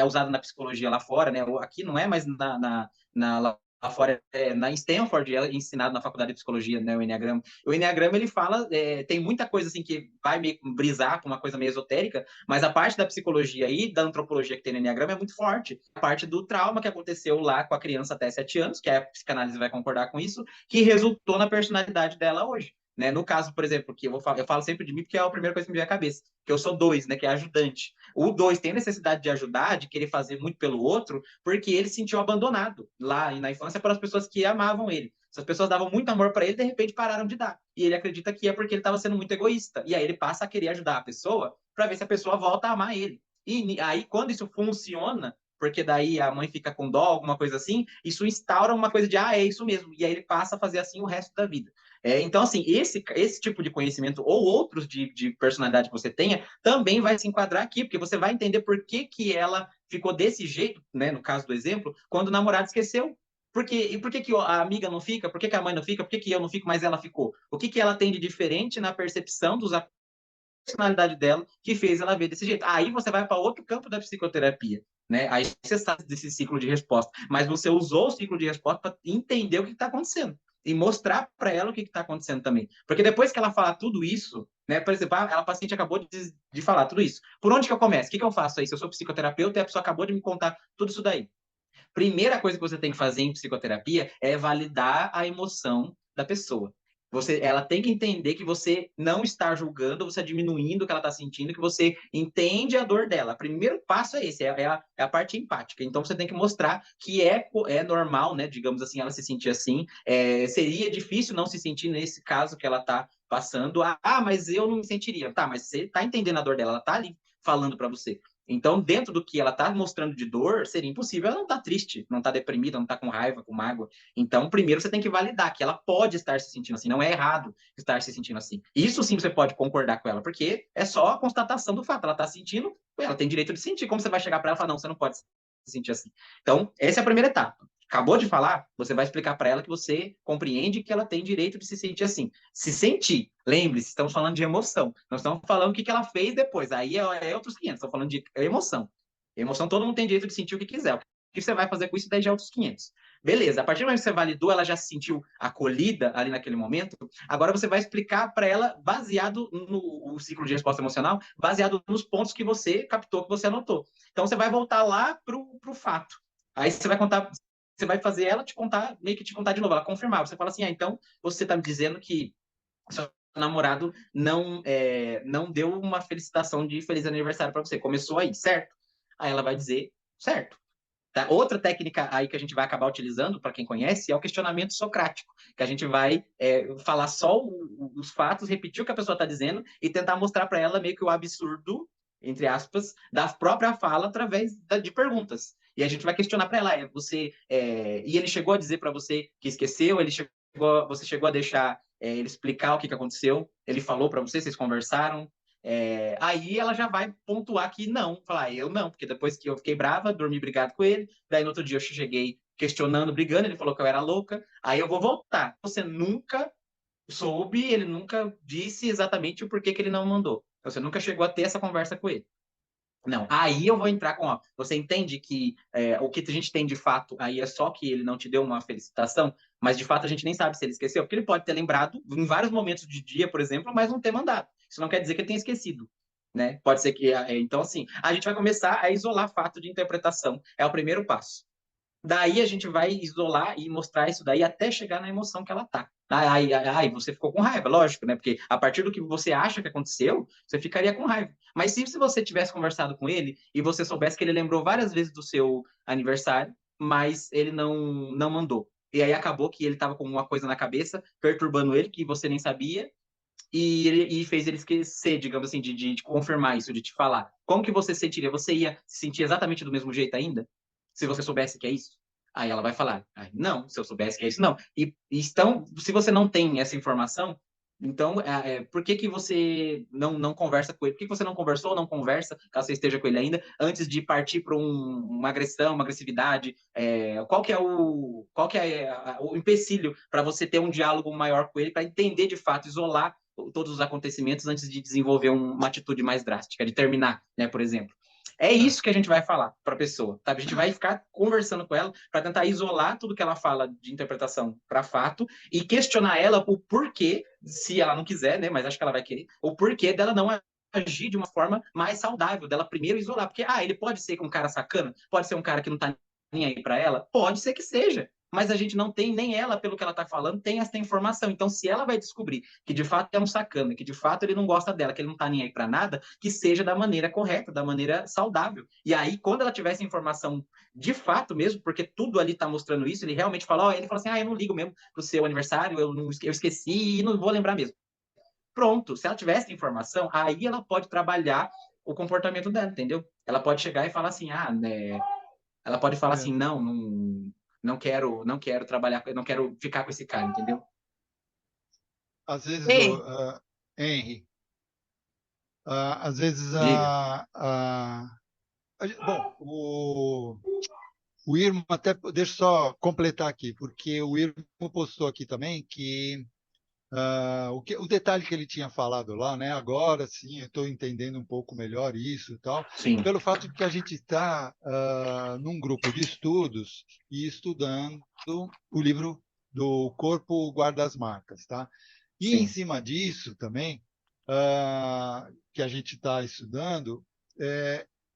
usado na psicologia lá fora, né, aqui não é, mas lá fora, em Stanford, é ensinado na faculdade de psicologia, né, o Enneagrama. O Enneagrama, ele fala, tem muita coisa assim que vai meio brisar com uma coisa meio esotérica, mas a parte da psicologia e da antropologia que tem no Enneagrama é muito forte. A parte do trauma que aconteceu lá com a criança até 7 anos, que a psicanálise vai concordar com isso, que resultou na personalidade dela hoje. Né? No caso, por exemplo, que eu falo sempre de mim porque é a primeira coisa que me vem à cabeça, que eu sou 2, né, que é ajudante. O 2 tem necessidade de ajudar, de querer fazer muito pelo outro, porque ele se sentiu abandonado lá na infância pelas pessoas que amavam ele. Essas pessoas davam muito amor para ele, de repente pararam de dar. E ele acredita que é porque ele estava sendo muito egoísta. E aí ele passa a querer ajudar a pessoa para ver se a pessoa volta a amar ele. E aí, quando isso funciona, porque daí a mãe fica com dó, alguma coisa assim, isso instaura uma coisa de, é isso mesmo. E aí ele passa a fazer assim o resto da vida. Então, assim, esse tipo de conhecimento ou outros de personalidade que você tenha também vai se enquadrar aqui, porque você vai entender por que ela ficou desse jeito, né, no caso do exemplo, quando o namorado esqueceu. E por que a amiga não fica? Por que a mãe não fica? Por que eu não fico, mas ela ficou? O que ela tem de diferente na percepção da personalidade dela que fez ela ver desse jeito? Aí você vai para outro campo da psicoterapia. Né? Aí você sabe desse ciclo de resposta, mas você usou o ciclo de resposta para entender o que está acontecendo e mostrar para ela o que está acontecendo também. Porque depois que ela falar tudo isso, né, por exemplo, a paciente acabou de falar tudo isso. Por onde que eu começo? O que eu faço aí? Se eu sou psicoterapeuta e a pessoa acabou de me contar tudo isso daí. Primeira coisa que você tem que fazer em psicoterapia é validar a emoção da pessoa. Ela tem que entender que você não está julgando, você está diminuindo o que ela está sentindo, que você entende a dor dela. O primeiro passo é esse, é a parte empática. Então, você tem que mostrar que é normal, né, digamos assim, ela se sentir assim. Seria difícil não se sentir nesse caso que ela está passando. Mas eu não me sentiria. Tá, mas você está entendendo a dor dela, ela está ali falando para você. Então, dentro do que ela está mostrando de dor, seria impossível ela não estar triste, não estar deprimida, não estar com raiva, com mágoa. Então, primeiro você tem que validar que ela pode estar se sentindo assim, não é errado estar se sentindo assim. Isso sim você pode concordar com ela, porque é só a constatação do fato. Ela está sentindo, ela tem direito de sentir. Como você vai chegar para ela e falar, não, você não pode se sentir assim? Então, essa é a primeira etapa. Acabou de falar, você vai explicar para ela que você compreende que ela tem direito de se sentir assim. Se sentir, lembre-se, estamos falando de emoção. Não estamos falando o que ela fez depois. Aí é outros 500. Estamos falando de emoção. Emoção, todo mundo tem direito de sentir o que quiser. O que você vai fazer com isso, daí já é outros 500. Beleza, a partir do momento que você validou, ela já se sentiu acolhida ali naquele momento, agora você vai explicar para ela, baseado no ciclo de resposta emocional, baseado nos pontos que você captou, que você anotou. Então, você vai voltar lá para o fato. Aí você vai contar, você vai fazer ela te contar, meio que te contar de novo, ela confirmar. Você fala assim, então, você está me dizendo que seu namorado não deu uma felicitação de feliz aniversário para você. Começou aí, certo? Aí ela vai dizer, certo. Tá? Outra técnica aí que a gente vai acabar utilizando, para quem conhece, é o questionamento socrático, que a gente vai falar só os fatos, repetir o que a pessoa está dizendo e tentar mostrar para ela meio que o absurdo, entre aspas, da própria fala através de perguntas. E a gente vai questionar para ela, e ele chegou a dizer para você que esqueceu, você chegou a deixar ele explicar o que aconteceu, ele falou para você, vocês conversaram, aí ela já vai pontuar que não, falar, eu não, porque depois que eu fiquei brava, dormi brigado com ele, daí no outro dia eu cheguei questionando, brigando, ele falou que eu era louca, aí eu vou voltar. Você nunca soube, ele nunca disse exatamente o porquê que ele não mandou. Você nunca chegou a ter essa conversa com ele. Não, aí eu vou entrar com, ó, você entende que o que a gente tem de fato aí é só que ele não te deu uma felicitação, mas de fato a gente nem sabe se ele esqueceu, porque ele pode ter lembrado em vários momentos de dia, por exemplo, mas não ter mandado. Isso não quer dizer que ele tenha esquecido, né? Pode ser que, então assim, a gente vai começar a isolar fato de interpretação, é o primeiro passo. Daí a gente vai isolar e mostrar isso daí até chegar na emoção que ela tá. Aí você ficou com raiva, lógico, né? Porque a partir do que você acha que aconteceu, você ficaria com raiva. Mas se você tivesse conversado com ele e você soubesse que ele lembrou várias vezes do seu aniversário, mas ele não mandou. E aí acabou que ele estava com uma coisa na cabeça, perturbando ele, que você nem sabia, e fez ele esquecer, digamos assim, de confirmar isso, de te falar. Como que você sentiria? Você ia se sentir exatamente do mesmo jeito ainda? Se você soubesse que é isso? Aí ela vai falar, não, se eu soubesse que é isso, não. Então, se você não tem essa informação, então, por que você não conversa com ele? Por que você não conversou ou não conversa, caso você esteja com ele ainda, antes de partir para uma agressão, uma agressividade? Qual que é o empecilho para você ter um diálogo maior com ele, para entender de fato, isolar todos os acontecimentos antes de desenvolver uma atitude mais drástica, de terminar, né, por exemplo. É isso que a gente vai falar para a pessoa, sabe? A gente vai ficar conversando com ela para tentar isolar tudo que ela fala de interpretação para fato e questionar ela o porquê, se ela não quiser, né? Mas acho que ela vai querer, o porquê dela não agir de uma forma mais saudável, dela primeiro isolar, porque ele pode ser um cara sacana, pode ser um cara que não tá nem aí para ela, pode ser que seja, mas a gente não tem, nem ela, pelo que ela está falando, tem essa informação. Então, se ela vai descobrir que de fato é um sacana, que de fato ele não gosta dela, que ele não está nem aí para nada, que seja da maneira correta, da maneira saudável. E aí, quando ela tiver essa informação de fato mesmo, porque tudo ali está mostrando isso, ele realmente fala, ele fala assim, eu não ligo mesmo pro seu aniversário, eu esqueci e não vou lembrar mesmo. Pronto, se ela tiver essa informação, aí ela pode trabalhar o comportamento dela, entendeu? Ela pode chegar e falar assim, né? Ela pode falar assim, não quero trabalhar, não quero ficar com esse cara, entendeu? Às vezes, Ei, Henry, às vezes diga. bom, o Irmo até, deixa eu só completar aqui, porque o Irmo postou aqui também que o detalhe que ele tinha falado lá, né? Agora sim, eu estou entendendo um pouco melhor isso e tal, Sim, pelo fato de que a gente está num grupo de estudos e estudando o livro do Corpo Guarda as Marcas, tá? E em sim. cima disso também, que a gente está estudando,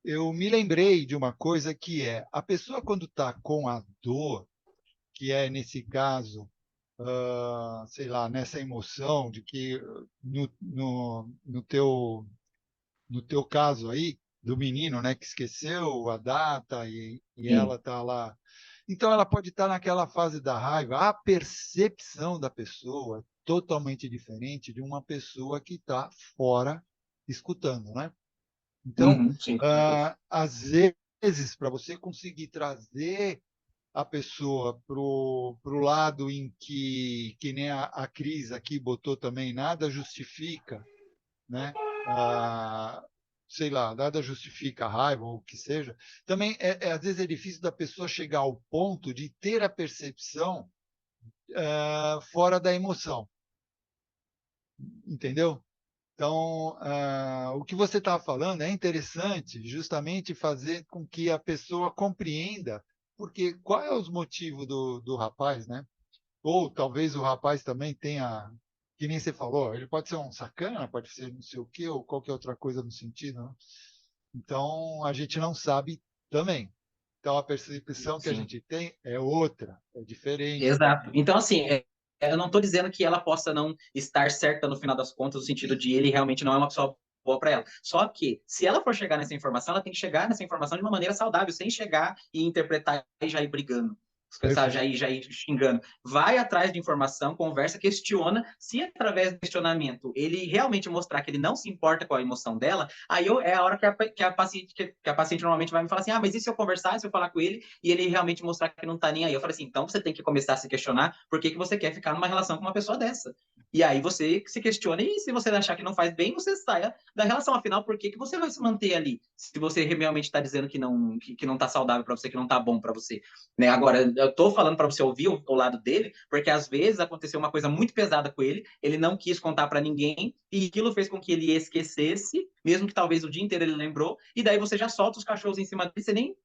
eu me lembrei de uma coisa que é a pessoa quando está com a dor, que é nesse caso sei lá, nessa emoção de que no teu caso aí, do menino, né, que esqueceu a data e ela Sim. está lá. Então, ela pode estar naquela fase da raiva. A percepção da pessoa é totalmente diferente de uma pessoa que está fora escutando, né? Então, Uhum, sim. às vezes, para você conseguir trazer a pessoa pro lado em que nem a Cris aqui botou também, nada justifica, né? Ah, sei lá, nada justifica a raiva ou o que seja. Também, às vezes, é difícil da pessoa chegar ao ponto de ter a percepção fora da emoção, entendeu? Então, o que você está falando é interessante, justamente fazer com que a pessoa compreenda porque qual é os motivos do rapaz, né? Ou talvez o rapaz também tenha, que nem você falou, ele pode ser um sacana, pode ser não sei o quê, ou qualquer outra coisa no sentido, né? Então, a gente não sabe também. Então, a percepção que a Sim. gente tem é outra, é diferente. Exato. Então, assim, eu não estou dizendo que ela possa não estar certa no final das contas, no sentido de ele realmente não é uma pessoa boa para ela. Só que, se ela for chegar nessa informação, ela tem que chegar nessa informação de uma maneira saudável, sem chegar e interpretar e já ir brigando. Sabe, Perfeito. já ir xingando. Vai atrás de informação, conversa, questiona. Se através do questionamento ele realmente mostrar que ele não se importa com a emoção dela, aí é a hora que a paciente normalmente vai me falar assim: ah, mas e se eu conversar, se eu falar com ele e ele realmente mostrar que não tá nem aí? Eu falei assim: então você tem que começar a se questionar por que você quer ficar numa relação com uma pessoa dessa. E aí você se questiona, e se você achar que não faz bem, você saia da relação. Afinal, por que você vai se manter ali? Se você realmente está dizendo que não tá saudável para você, que não tá bom para você. Né? Agora, eu tô falando para você ouvir o lado dele, porque às vezes aconteceu uma coisa muito pesada com ele não quis contar para ninguém, e aquilo fez com que ele esquecesse, mesmo que talvez o dia inteiro ele lembrou, e daí você já solta os cachorros em cima dele, você nem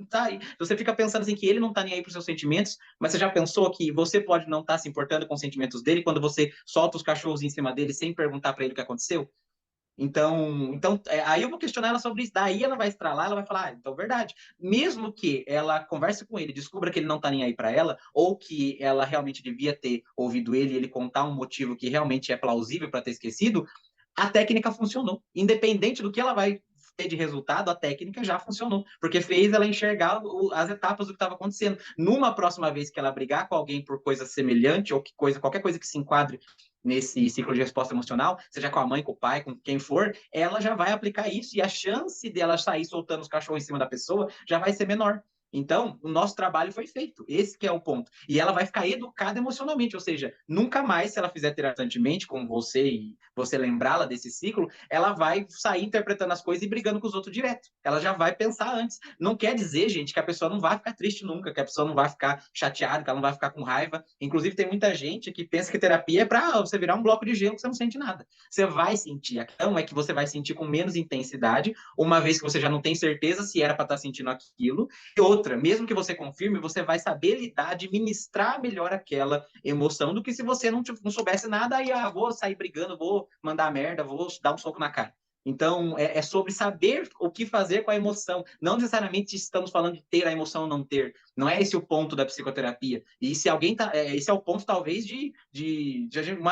tá aí. Você fica pensando assim que ele não tá nem aí pros seus sentimentos, mas você já pensou que você pode não estar se importando com os sentimentos dele quando você solta os cachorros em cima dele sem perguntar para ele o que aconteceu? Então aí eu vou questionar ela sobre isso. Daí ela vai estralar, ela vai falar, ah, então verdade. Mesmo que ela converse com ele, descubra que ele não tá nem aí para ela, ou que ela realmente devia ter ouvido ele e ele contar um motivo que realmente é plausível para ter esquecido, a técnica funcionou. Independente do que ela vai ter de resultado, a técnica já funcionou, porque fez ela enxergar as etapas do que estava acontecendo. Numa próxima vez que ela brigar com alguém por coisa semelhante, ou qualquer coisa que se enquadre nesse ciclo de resposta emocional, seja com a mãe, com o pai, com quem for, ela já vai aplicar isso e a chance dela sair soltando os cachorros em cima da pessoa já vai ser menor. Então, o nosso trabalho foi feito. Esse que é o ponto. E ela vai ficar educada emocionalmente, ou seja, nunca mais, se ela fizer constantemente com você e você lembrá-la desse ciclo, ela vai sair interpretando as coisas e brigando com os outros direto. Ela já vai pensar antes. Não quer dizer, gente, que a pessoa não vai ficar triste nunca, que a pessoa não vai ficar chateada, que ela não vai ficar com raiva. Inclusive, tem muita gente que pensa que terapia é para você virar um bloco de gelo que você não sente nada. Você vai sentir. A questão é que você vai sentir com menos intensidade, uma vez que você já não tem certeza se era para estar sentindo aquilo. E outra, mesmo que você confirme, você vai saber lidar, administrar melhor aquela emoção do que se você não soubesse nada, aí vou sair brigando, vou mandar merda, vou dar um soco na cara. Então, é sobre saber o que fazer com a emoção. Não necessariamente estamos falando de ter a emoção ou não ter. Não é esse o ponto da psicoterapia. E se alguém tá. Esse é o ponto, talvez, de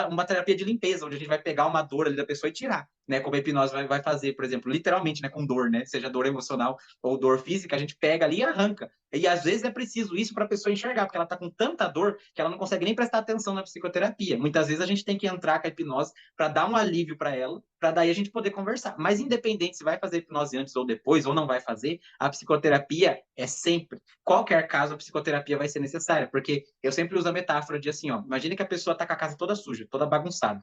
uma terapia de limpeza, onde a gente vai pegar uma dor ali da pessoa e tirar. Né, como a hipnose vai fazer, por exemplo, literalmente, né, com dor, né, seja dor emocional ou dor física, a gente pega ali e arranca. E às vezes é preciso isso para a pessoa enxergar, porque ela está com tanta dor que ela não consegue nem prestar atenção na psicoterapia. Muitas vezes a gente tem que entrar com a hipnose para dar um alívio para ela, para daí a gente poder conversar. Mas independente se vai fazer hipnose antes ou depois, ou não vai fazer, a psicoterapia é sempre. Qualquer caso, a psicoterapia vai ser necessária, porque eu sempre uso a metáfora de assim, ó, imagine que a pessoa está com a casa toda suja, toda bagunçada.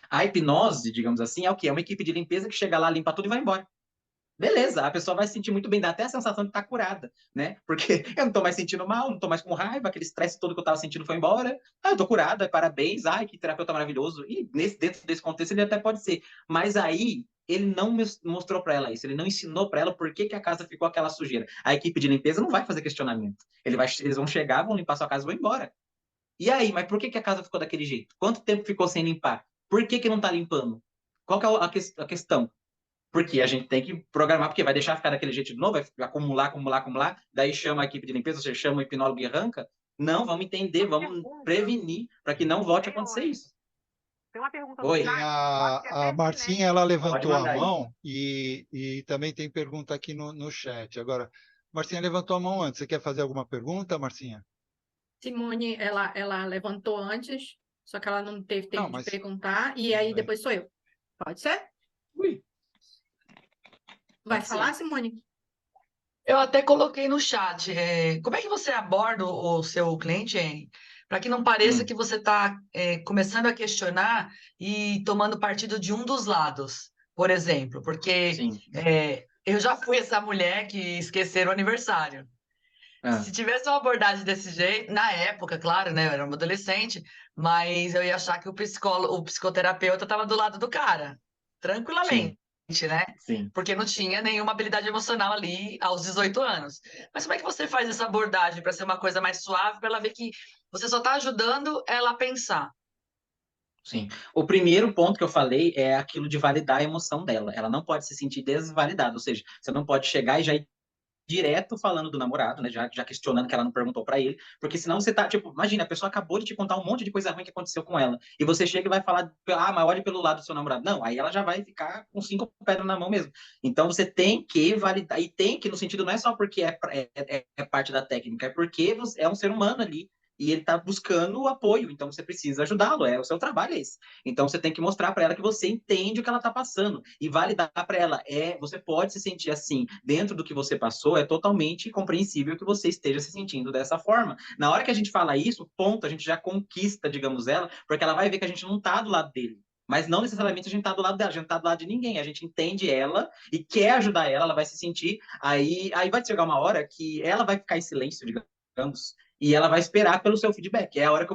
A hipnose, digamos assim, é o quê? É uma equipe de limpeza que chega lá, limpa tudo e vai embora. Beleza, a pessoa vai se sentir muito bem, dá até a sensação de estar curada, né? Porque eu não tô mais sentindo mal, não tô mais com raiva, aquele estresse todo que eu tava sentindo foi embora. Ah, eu tô curada, parabéns, ai, que terapeuta maravilhoso. E dentro desse contexto ele até pode ser. Mas aí ele não mostrou para ela isso, ele não ensinou para ela por que a casa ficou aquela sujeira. A equipe de limpeza não vai fazer questionamento. Eles vão chegar, vão limpar sua casa e vão embora. E aí, mas por que a casa ficou daquele jeito? Quanto tempo ficou sem limpar? Por que não tá limpando? Qual que é a questão? Porque a gente tem que programar, porque vai deixar ficar daquele jeito de novo, vai acumular, acumular, acumular, daí chama a equipe de limpeza, você chama o hipnólogo e arranca. Não, vamos entender, vamos prevenir para que não volte a acontecer isso. Tem uma pergunta no Oi, Tem chat, eu acho que é a Marcinha, pertinente. ela pode levantou a mandar aí. mão e também tem pergunta aqui no chat. Agora, Marcinha levantou a mão antes. Você quer fazer alguma pergunta, Marcinha? Simone, ela levantou antes, só que ela não teve Não, tempo de mas perguntar, e tudo aí bem. depois sou eu. Pode ser? Ui, Vai pode falar, ser. Simone? Eu até coloquei no chat. Como é que você aborda o seu cliente, Anne, para que não pareça Hum, que você está começando a questionar e tomando partido de um dos lados, por exemplo, porque sim. eu já fui essa mulher que esqueceram o aniversário. Ah, Se tivesse uma abordagem desse jeito, na época, claro, né, eu era uma adolescente, mas eu ia achar que o psicoterapeuta estava do lado do cara, sim. tranquilamente. né? Sim. Porque não tinha nenhuma habilidade emocional ali aos 18 anos. Mas como é que você faz essa abordagem para ser uma coisa mais suave, para ela ver que você só está ajudando ela a pensar? Sim. O primeiro ponto que eu falei é aquilo de validar a emoção dela. Ela não pode se sentir desvalidada, ou seja, você não pode chegar e já ir direto falando do namorado, né? Já questionando que ela não perguntou pra ele, porque senão você tá, tipo, imagina, a pessoa acabou de te contar um monte de coisa ruim que aconteceu com ela, e você chega e vai falar, mas olhe pelo lado do seu namorado. Não, aí ela já vai ficar com 5 pedras na mão mesmo. Então você tem que validar, e tem que, no sentido, não é só porque é parte da técnica, é porque você é um ser humano ali. E ele está buscando o apoio, então você precisa ajudá-lo, o seu trabalho é esse. Então você tem que mostrar para ela que você entende o que ela está passando e validar para ela, você pode se sentir assim, dentro do que você passou, é totalmente compreensível que você esteja se sentindo dessa forma. Na hora que a gente fala isso, ponto, a gente já conquista, digamos, ela, porque ela vai ver que a gente não está do lado dele. Mas não necessariamente a gente está do lado dela, a gente não está do lado de ninguém. A gente entende ela e quer ajudar ela, ela vai se sentir. Aí vai chegar uma hora que ela vai ficar em silêncio, digamos, e ela vai esperar pelo seu feedback. É a hora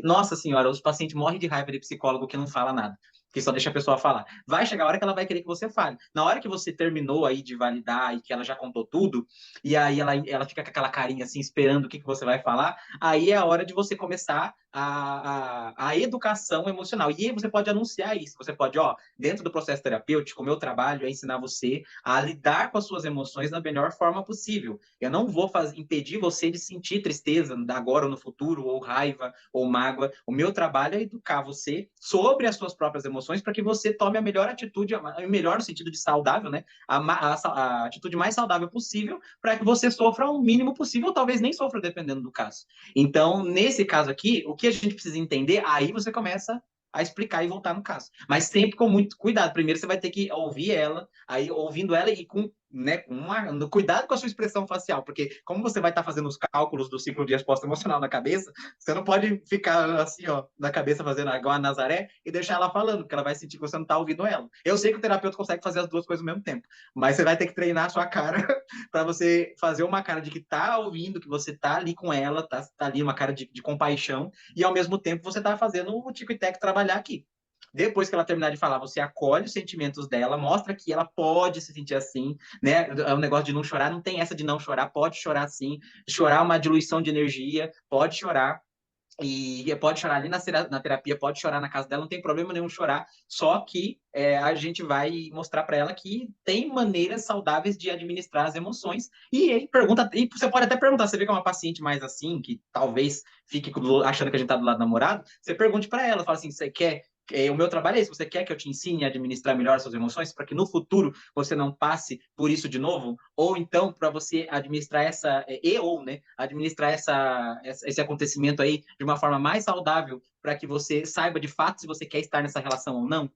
nossa senhora, os pacientes morrem de raiva de psicólogo que não fala nada, que só deixa a pessoa falar. Vai chegar a hora que ela vai querer que você fale. Na hora que você terminou aí de validar e que ela já contou tudo, e aí ela fica com aquela carinha assim, esperando o que você vai falar, aí é a hora de você começar a educação emocional. E aí você pode anunciar isso. Você pode, dentro do processo terapêutico, o meu trabalho é ensinar você a lidar com as suas emoções da melhor forma possível. Eu não vou impedir você de sentir tristeza agora ou no futuro, ou raiva, ou mágoa. O meu trabalho é educar você sobre as suas próprias emoções para que você tome a melhor atitude, melhor no sentido de saudável, né? A atitude mais saudável possível para que você sofra o mínimo possível, ou talvez nem sofra, dependendo do caso. Então, nesse caso aqui, o que a gente precisa entender, aí você começa a explicar e voltar no caso. Mas sempre com muito cuidado. Primeiro você vai ter que ouvir ela, aí ouvindo ela e com cuidado com a sua expressão facial, porque como você vai estar fazendo os cálculos do ciclo de resposta emocional na cabeça, você não pode ficar assim, na cabeça fazendo igual a Nazaré e deixar ela falando, porque ela vai sentir que você não está ouvindo ela. Eu sei que o terapeuta consegue fazer as duas coisas ao mesmo tempo, mas você vai ter que treinar a sua cara para você fazer uma cara de que está ouvindo, que você está ali com ela, tá ali uma cara de compaixão, e ao mesmo tempo você está fazendo o tico e teco trabalhar aqui. Depois que ela terminar de falar, você acolhe os sentimentos dela, mostra que ela pode se sentir assim, né? É um negócio de não chorar, não tem essa de não chorar, pode chorar sim. Chorar é uma diluição de energia, pode chorar. E pode chorar ali na terapia, pode chorar na casa dela, não tem problema nenhum chorar, só que a gente vai mostrar para ela que tem maneiras saudáveis de administrar as emoções. E ele pergunta, e você pode até perguntar, você vê que é uma paciente mais assim, que talvez fique achando que a gente está do lado do namorado, você pergunte para ela, fala assim, você quer o meu trabalho é esse. Você quer que eu te ensine a administrar melhor as suas emoções para que no futuro você não passe por isso de novo? Ou então para você administrar né, administrar esse acontecimento aí de uma forma mais saudável para que você saiba de fato se você quer estar nessa relação ou não?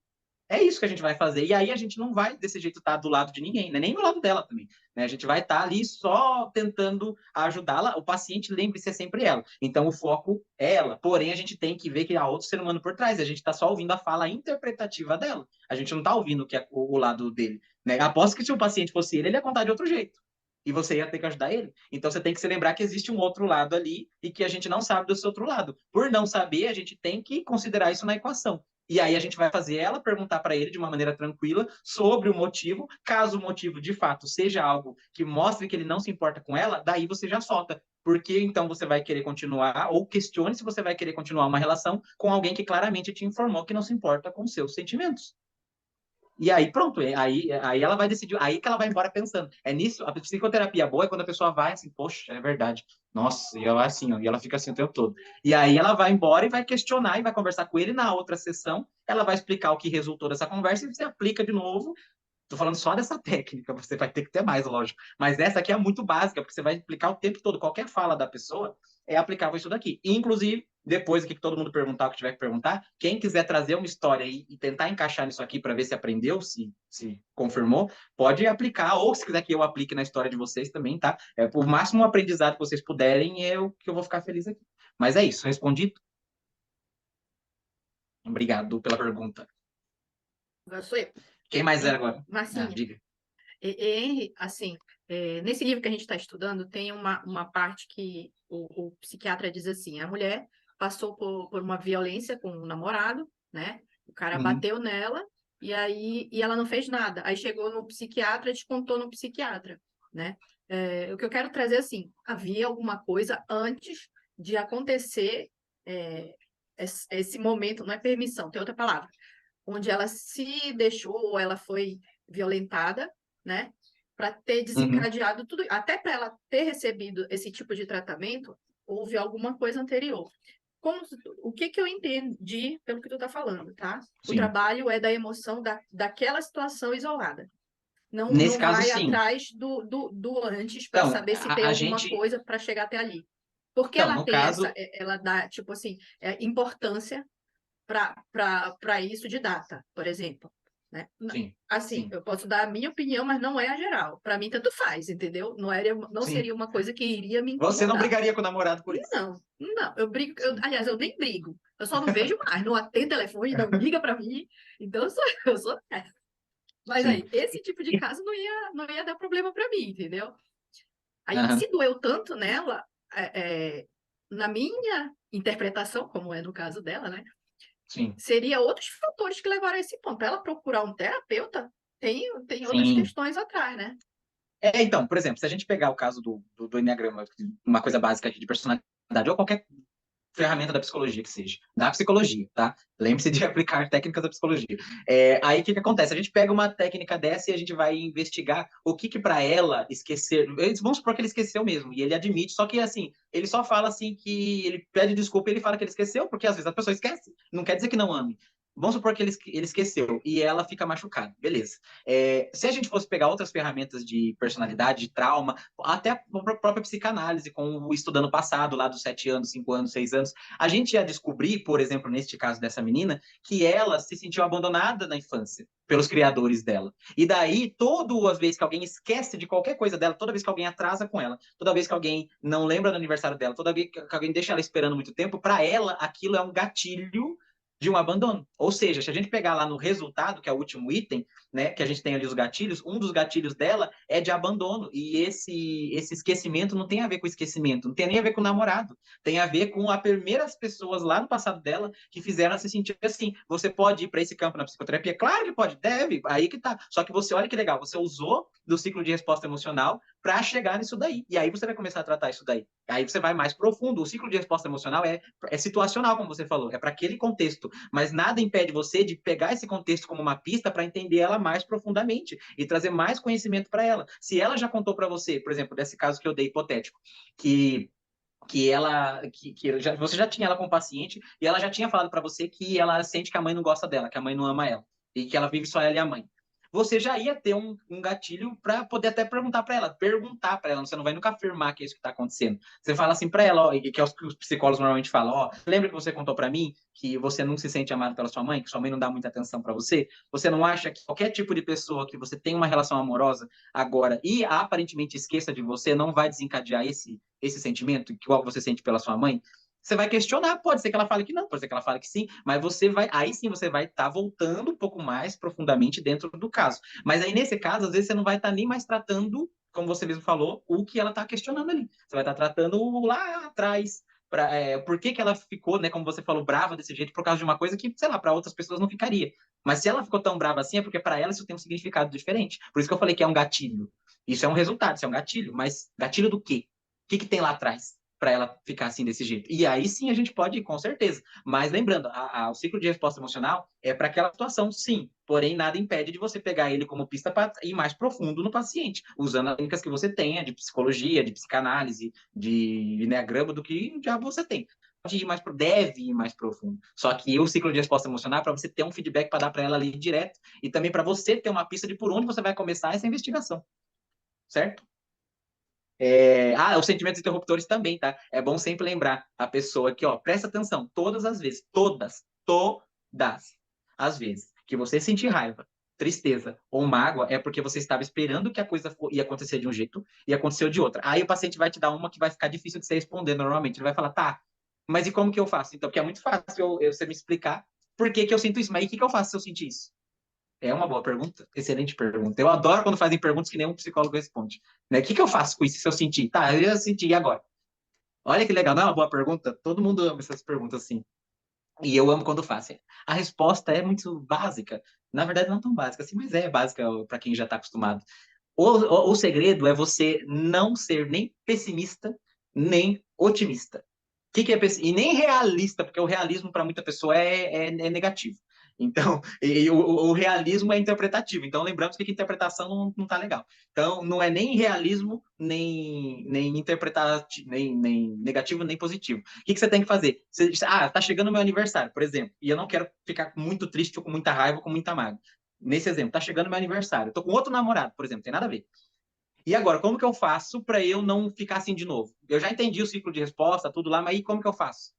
É isso que a gente vai fazer. E aí a gente não vai, desse jeito, estar do lado de ninguém, né? Nem do lado dela também. Né? A gente vai estar ali só tentando ajudá-la. O paciente, lembre-se, é sempre ela. Então o foco é ela. Porém, a gente tem que ver que há outro ser humano por trás. A gente está só ouvindo a fala interpretativa dela. A gente não está ouvindo o que é o lado dele. Né? Aposto que se o paciente fosse ele ia contar de outro jeito. E você ia ter que ajudar ele. Então você tem que se lembrar que existe um outro lado ali e que a gente não sabe desse outro lado. Por não saber, a gente tem que considerar isso na equação. E aí a gente vai fazer ela perguntar para ele de uma maneira tranquila sobre o motivo. Caso o motivo de fato seja algo que mostre que ele não se importa com ela, daí você já solta. Porque então você vai querer continuar, ou questione se você vai querer continuar uma relação com alguém que claramente te informou que não se importa com seus sentimentos. E aí, pronto, aí ela vai decidir, aí que ela vai embora pensando. É nisso, a psicoterapia boa é quando a pessoa vai assim, poxa, é verdade. Nossa, e ela assim, e ela fica assim o tempo todo. E aí ela vai embora e vai questionar e vai conversar com ele na outra sessão. Ela vai explicar o que resultou dessa conversa e você aplica de novo. Tô falando só dessa técnica, você vai ter que ter mais, lógico. Mas essa aqui é muito básica, porque você vai explicar o tempo todo. Qualquer fala da pessoa é aplicável isso daqui. Inclusive, depois que todo mundo perguntar o que tiver que perguntar, quem quiser trazer uma história e tentar encaixar nisso aqui para ver se aprendeu, se confirmou, pode aplicar, ou se quiser que eu aplique na história de vocês também, tá? O máximo aprendizado que vocês puderem, que eu vou ficar feliz aqui. Mas é isso, respondi. Obrigado pela pergunta. Agora sou eu. Quem mais era agora? Marcinha, Diga. assim, nesse livro que a gente está estudando, tem uma parte que o psiquiatra diz assim, a mulher passou por uma violência com o namorado, né? O cara bateu nela e ela não fez nada. Aí chegou no psiquiatra, descontou no psiquiatra, né? O que eu quero trazer, assim, havia alguma coisa antes de acontecer esse momento, não é permissão, tem outra palavra, onde ela se deixou, ou ela foi violentada, né? Para ter Uhum. desencadeado tudo, até para ela ter recebido esse tipo de tratamento, houve alguma coisa anterior. O que eu entendi pelo que tu está falando, tá? O Sim. trabalho é da emoção daquela situação isolada. Nesse Não caso, vai sim. atrás do antes para Então, saber se tem a alguma gente. coisa para chegar até ali. Porque Então, ela no tem caso, ela dá, tipo assim, importância para isso de data, por exemplo. Né? sim, Assim, sim, eu posso dar a minha opinião, mas não é a geral. Para mim, tanto faz, entendeu? Não sim. seria uma coisa que iria me Você não incomodar. brigaria com o namorado por isso. Não, não. Eu brigo, Sim. aliás, eu nem brigo. Eu só não vejo mais. Não atendo telefone, não liga para mim. Então, eu sou essa. Mas Sim. aí, esse tipo de caso não ia dar problema para mim, entendeu? Aí, Aham, se doeu tanto nela, na minha interpretação, como é no caso dela, né? sim, Seria outros fatores que levaram a esse ponto. Para ela procurar um terapeuta, tem outras sim. questões atrás, né? Então, por exemplo, se a gente pegar o caso do Enneagrama, uma coisa básica aqui de personalidade, ou qualquer ferramenta da psicologia que seja, da psicologia, tá? Lembre-se de aplicar técnicas da psicologia. Aí o que acontece? A gente pega uma técnica dessa e a gente vai investigar o que para ela esquecer. Vamos supor que ele esqueceu mesmo, e ele admite, só que assim, ele só fala assim que ele pede desculpa e ele fala que ele esqueceu, porque às vezes a pessoa esquece, não quer dizer que não ame. Vamos supor que ele esqueceu e ela fica machucada, beleza. Se a gente fosse pegar outras ferramentas de personalidade, de trauma, até a própria psicanálise, com o estudando passado, lá dos 7 anos, 5 anos, 6 anos, a gente ia descobrir, por exemplo, neste caso dessa menina, que ela se sentiu abandonada na infância pelos criadores dela. E daí, todas as vezes que alguém esquece de qualquer coisa dela, toda vez que alguém atrasa com ela, toda vez que alguém não lembra do aniversário dela, toda vez que alguém deixa ela esperando muito tempo, para ela aquilo é um gatilho de um abandono. Ou seja, se a gente pegar lá no resultado, que é o último item, né, que a gente tem ali os gatilhos, um dos gatilhos dela é de abandono. E esse esquecimento não tem a ver com esquecimento, não tem nem a ver com o namorado. Tem a ver com as primeiras pessoas lá no passado dela que fizeram ela se sentir assim. Você pode ir para esse campo na psicoterapia? Claro que pode, deve, aí que tá. Só que você, olha que legal, você usou do ciclo de resposta emocional para chegar nisso daí. E aí você vai começar a tratar isso daí. Aí você vai mais profundo. O ciclo de resposta emocional é situacional, como você falou, é para aquele contexto. Mas nada impede você de pegar esse contexto como uma pista para entender ela mais profundamente e trazer mais conhecimento para ela. Se ela já contou para você, por exemplo, desse caso que eu dei hipotético, você já tinha ela como paciente e ela já tinha falado para você que ela sente que a mãe não gosta dela, que a mãe não ama ela e que ela vive só ela e a mãe. Você já ia ter um gatilho para poder até perguntar para ela, você não vai nunca afirmar que é isso que está acontecendo. Você fala assim para ela, ó, que é o que os psicólogos normalmente falam, ó, lembra que você contou para mim que você não se sente amado pela sua mãe, que sua mãe não dá muita atenção para você? Você não acha que qualquer tipo de pessoa que você tem uma relação amorosa agora e aparentemente esqueça de você não vai desencadear esse sentimento, igual você sente pela sua mãe? Você vai questionar, pode ser que ela fale que não, pode ser que ela fale que sim, mas aí sim você vai estar voltando um pouco mais profundamente dentro do caso. Mas aí nesse caso, às vezes você não vai estar nem mais tratando, como você mesmo falou, o que ela está questionando ali. Você vai estar tratando lá atrás, por que ela ficou, né, como você falou, brava desse jeito por causa de uma coisa que, sei lá, para outras pessoas não ficaria. Mas se ela ficou tão brava assim, é porque para ela isso tem um significado diferente. Por isso que eu falei que é um gatilho. Isso é um resultado, isso é um gatilho. Mas gatilho do quê? O que tem lá atrás para ela ficar assim desse jeito? E aí sim a gente pode ir, com certeza. Mas lembrando, o ciclo de resposta emocional é para aquela situação, sim. Porém, nada impede de você pegar ele como pista para ir mais profundo no paciente, usando as técnicas que você tenha de psicologia, de psicanálise, de eneagrama, do que já você tem. Deve ir mais profundo. Só que o ciclo de resposta emocional é para você ter um feedback para dar para ela ali direto e também para você ter uma pista de por onde você vai começar essa investigação, certo? Os sentimentos interruptores também, tá? É bom sempre lembrar a pessoa que, ó, presta atenção, todas as vezes, todas as vezes que você sentir raiva, tristeza ou mágoa, é porque você estava esperando que a coisa ia acontecer de um jeito e aconteceu de outra. Aí o paciente vai te dar uma que vai ficar difícil de você responder normalmente. Ele vai falar, tá, mas e como que eu faço? Então, porque é muito fácil você me explicar por que que eu sinto isso, mas e o que que eu faço se eu sentir isso? É uma boa pergunta, excelente pergunta. Eu adoro quando fazem perguntas que nenhum psicólogo responde. Né? O que eu faço com isso se eu sentir? Tá, eu já senti, e agora? Olha que legal, não é uma boa pergunta? Todo mundo ama essas perguntas assim. E eu amo quando faço. A resposta é muito básica. Na verdade, não tão básica assim, mas é básica para quem já está acostumado. O segredo é você não ser nem pessimista, nem otimista. Que é e nem realista, porque o realismo para muita pessoa é negativo. Então, o realismo é interpretativo. Então, lembramos que a interpretação não tá legal. Então, não é nem realismo, nem interpretativo, nem negativo, nem positivo. O que você tem que fazer? Tá chegando o meu aniversário, por exemplo, e eu não quero ficar muito triste, ou com muita raiva, ou com muita mágoa. Nesse exemplo, tá chegando o meu aniversário. Eu tô com outro namorado, por exemplo, tem nada a ver. E agora, como que eu faço para eu não ficar assim de novo? Eu já entendi o ciclo de resposta, tudo lá, mas aí como que eu faço?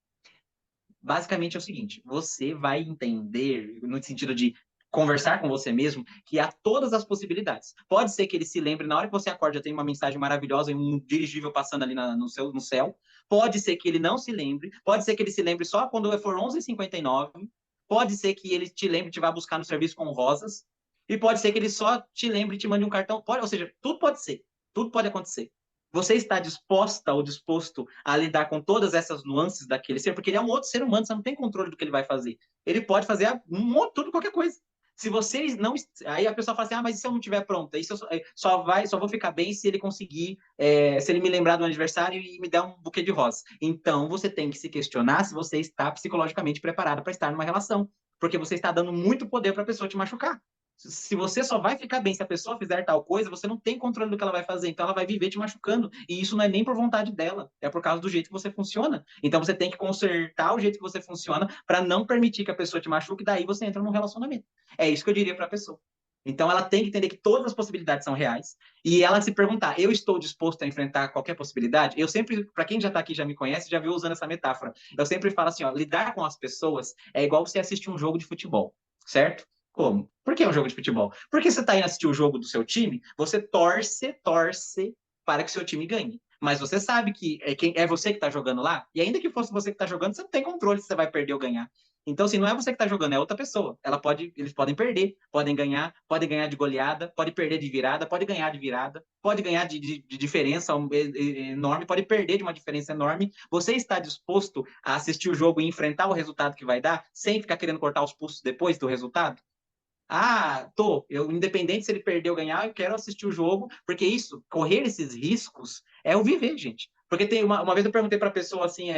Basicamente é o seguinte: você vai entender, no sentido de conversar com você mesmo, que há todas as possibilidades. Pode ser que ele se lembre, na hora que você acorda, tem uma mensagem maravilhosa e um dirigível passando ali no céu. Pode ser que ele não se lembre. Pode ser que ele se lembre só quando for 11h59. Pode ser que ele te lembre e te vá buscar no serviço com rosas. E pode ser que ele só te lembre e te mande um cartão. Ou seja, tudo pode ser. Tudo pode acontecer. Você está disposta ou disposto a lidar com todas essas nuances daquele ser? Porque ele é um outro ser humano, você não tem controle do que ele vai fazer. Ele pode fazer tudo, qualquer coisa. Se vocês não. Aí a pessoa fala assim: mas e se eu não estiver pronta? Isso só vou ficar bem se ele conseguir, se ele me lembrar do aniversário e me der um buquê de rosas. Então você tem que se questionar se você está psicologicamente preparado para estar numa relação. Porque você está dando muito poder para a pessoa te machucar. Se você só vai ficar bem se a pessoa fizer tal coisa, você não tem controle do que ela vai fazer, então ela vai viver te machucando. E isso não é nem por vontade dela, é por causa do jeito que você funciona. Então você tem que consertar o jeito que você funciona para não permitir que a pessoa te machuque, e daí você entra num relacionamento. É isso que eu diria para a pessoa. Então ela tem que entender que todas as possibilidades são reais e ela se perguntar: eu estou disposto a enfrentar qualquer possibilidade? Eu sempre, para quem já está aqui, já me conhece, já viu usando essa metáfora. Eu sempre falo assim: ó, lidar com as pessoas é igual você assistir um jogo de futebol, certo? Como? Por que é um jogo de futebol? Porque você está indo assistir o jogo do seu time, você torce para que seu time ganhe. Mas você sabe que é você que está jogando lá, e ainda que fosse você que está jogando, você não tem controle se você vai perder ou ganhar. Então, assim, não é você que está jogando, é outra pessoa. Eles podem perder, podem ganhar de goleada, pode perder de virada, pode ganhar de virada, pode ganhar de diferença enorme, pode perder de uma diferença enorme. Você está disposto a assistir o jogo e enfrentar o resultado que vai dar, sem ficar querendo cortar os pulsos depois do resultado? Eu, independente se ele perder ou ganhar, eu quero assistir o jogo, porque isso, correr esses riscos, é o viver, gente. Porque tem uma vez eu perguntei para a pessoa assim,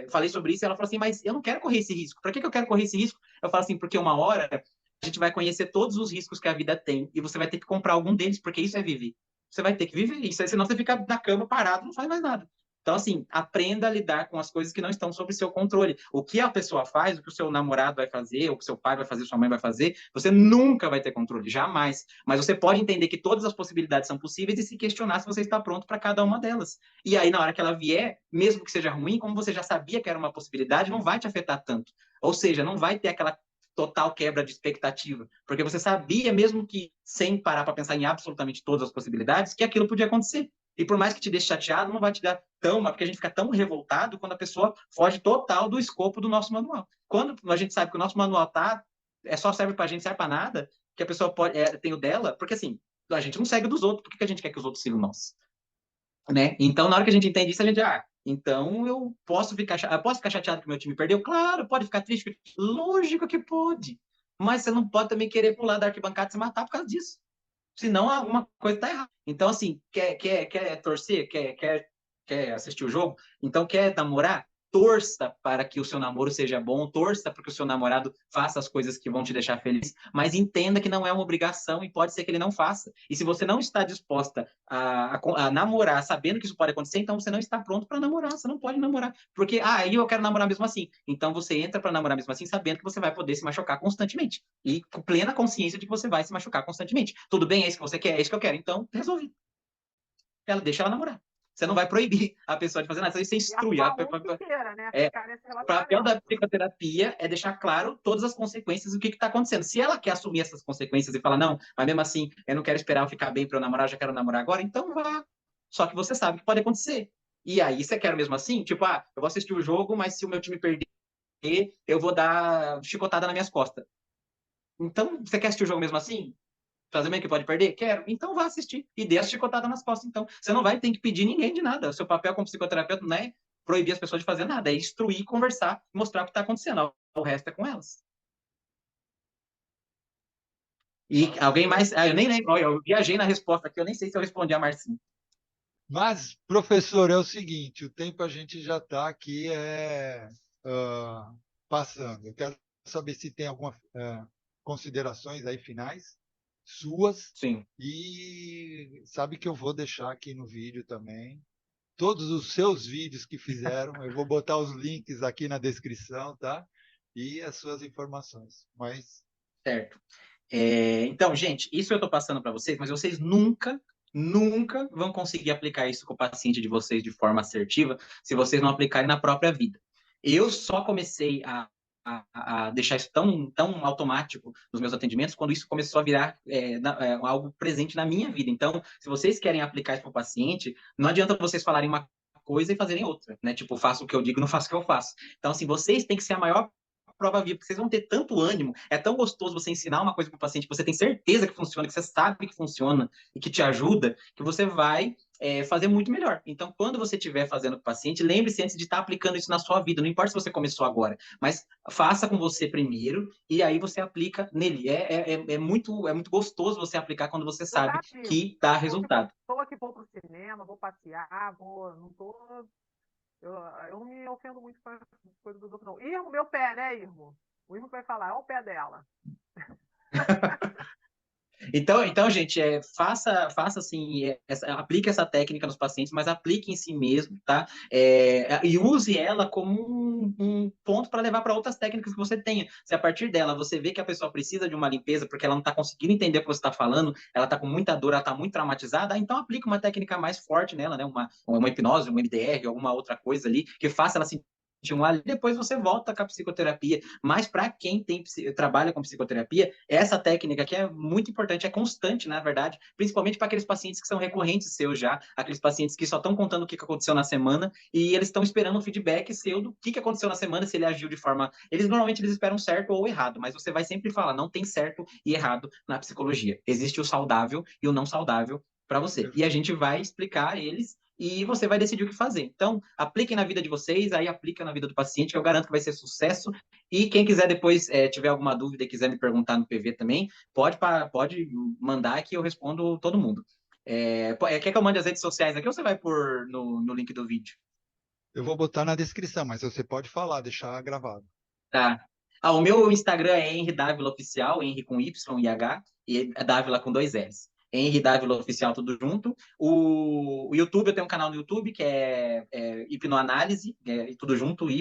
falei sobre isso, e ela falou assim: mas eu não quero correr esse risco. Para que eu quero correr esse risco? Eu falo assim: porque uma hora a gente vai conhecer todos os riscos que a vida tem, e você vai ter que comprar algum deles, porque isso é viver. Você vai ter que viver isso, senão você fica na cama parado, não faz mais nada. Então, assim, aprenda a lidar com as coisas que não estão sob seu controle. O que a pessoa faz, o que o seu namorado vai fazer, o que seu pai vai fazer, sua mãe vai fazer, você nunca vai ter controle, jamais. Mas você pode entender que todas as possibilidades são possíveis e se questionar se você está pronto para cada uma delas. E aí, na hora que ela vier, mesmo que seja ruim, como você já sabia que era uma possibilidade, não vai te afetar tanto. Ou seja, não vai ter aquela total quebra de expectativa, porque você sabia, mesmo que sem parar para pensar em absolutamente todas as possibilidades, que aquilo podia acontecer. E por mais que te deixe chateado, não vai te dar porque a gente fica tão revoltado quando a pessoa foge total do escopo do nosso manual. Quando a gente sabe que o nosso manual só serve pra gente, serve pra nada, que a pessoa tem o dela, porque assim, a gente não segue dos outros, por que a gente quer que os outros sigam nós? Né? Então, na hora que a gente entende isso, a gente, então eu posso ficar chateado que meu time perdeu? Claro, pode ficar triste, lógico que pode. Mas você não pode também querer pular da arquibancada e se matar por causa disso. Senão alguma coisa está errada. Então, assim, quer torcer? Quer assistir o jogo? Então, quer namorar? Torça para que o seu namoro seja bom, torça para que o seu namorado faça as coisas que vão te deixar feliz, mas entenda que não é uma obrigação e pode ser que ele não faça. E se você não está disposta a namorar sabendo que isso pode acontecer, então você não está pronto para namorar, você não pode namorar. Porque, aí eu quero namorar mesmo assim. Então você entra para namorar mesmo assim sabendo que você vai poder se machucar constantemente. E com plena consciência de que você vai se machucar constantemente. Tudo bem? É isso que você quer? É isso que eu quero. Então, resolvi. Deixa ela namorar. Você não vai proibir a pessoa de fazer nada, você instrui. Inteira, né? O papel da psicoterapia é deixar claro todas as consequências do que está acontecendo. Se ela quer assumir essas consequências e falar, não, mas mesmo assim, eu não quero esperar eu ficar bem para eu namorar, eu já quero namorar agora, então vá. Só que você sabe que pode acontecer. E aí, você quer mesmo assim? Tipo, eu vou assistir o jogo, mas se o meu time perder, eu vou dar chicotada nas minhas costas. Então, você quer assistir o jogo mesmo assim? Fazer bem que pode perder? Quero. Então vá assistir. E dê a chicotada nas costas, então. Você não vai ter que pedir ninguém de nada. O seu papel como psicoterapeuta não é proibir as pessoas de fazer nada, é instruir, conversar, mostrar o que está acontecendo. O resto é com elas. E alguém mais... eu nem lembro, eu viajei na resposta aqui, eu nem sei se eu respondi a Marcinha. Mas, professor, é o seguinte, o tempo a gente já está aqui passando. Eu quero saber se tem algumas considerações aí finais suas. Sim. E sabe que eu vou deixar aqui no vídeo também todos os seus vídeos que fizeram. Eu vou botar os links aqui na descrição, tá? E as suas informações. Mas... Certo. Então, gente, isso eu estou passando para vocês, mas vocês nunca vão conseguir aplicar isso com o paciente de vocês de forma assertiva se vocês não aplicarem na própria vida. Eu só comecei a deixar isso tão automático nos meus atendimentos quando isso começou a virar algo presente na minha vida. Então, se vocês querem aplicar isso para o paciente, não adianta vocês falarem uma coisa e fazerem outra, né? Tipo, faço o que eu digo, não faço o que eu faço. Então, assim, vocês têm que ser a maior prova viva, porque vocês vão ter tanto ânimo, é tão gostoso você ensinar uma coisa para o paciente que você tem certeza que funciona, que você sabe que funciona e que te ajuda, que você vai fazer muito melhor. Então, quando você estiver fazendo com o paciente, lembre-se antes de estar aplicando isso na sua vida, não importa se você começou agora, mas faça com você primeiro e aí você aplica nele. É muito gostoso você aplicar quando você sabe que dá resultado. Estou aqui, vou para o cinema, vou passear, não estou... Eu não me ofendo muito com as coisas do doutor, não. Irmo, meu pé, né, Irmo? O Irmo vai falar, olha o pé dela. Então, gente, faça assim, aplique essa técnica nos pacientes, mas aplique em si mesmo, tá? E use ela como um ponto para levar para outras técnicas que você tenha. Se a partir dela você vê que a pessoa precisa de uma limpeza porque ela não está conseguindo entender o que você está falando, ela está com muita dor, ela está muito traumatizada, então aplique uma técnica mais forte nela, né? Uma hipnose, uma MDR, alguma outra coisa ali, que faça ela sentir depois você volta com a psicoterapia. Mas para quem trabalha com psicoterapia, essa técnica aqui é muito importante, é constante, na verdade, principalmente para aqueles pacientes que são recorrentes seus já, aqueles pacientes que só estão contando o que aconteceu na semana e eles estão esperando um feedback seu do que aconteceu na semana, se ele agiu de forma... Normalmente eles esperam certo ou errado, mas você vai sempre falar, não tem certo e errado na psicologia. Existe o saudável e o não saudável para você. E a gente vai explicar eles e você vai decidir o que fazer. Então, apliquem na vida de vocês, aí aplica na vida do paciente, que eu garanto que vai ser sucesso. E quem quiser depois, tiver alguma dúvida e quiser me perguntar no PV também, pode mandar que eu respondo todo mundo. Quer que eu mande as redes sociais aqui ou você vai pôr no link do vídeo? Eu vou botar na descrição, mas você pode falar, deixar gravado. Tá. O meu Instagram é Henry Dávila Oficial, Henry com Y e H, e Dávila com 2 L's. Henry Dávila Oficial, tudo junto. O YouTube, eu tenho um canal no YouTube que é Hipnoanálise, tudo junto, de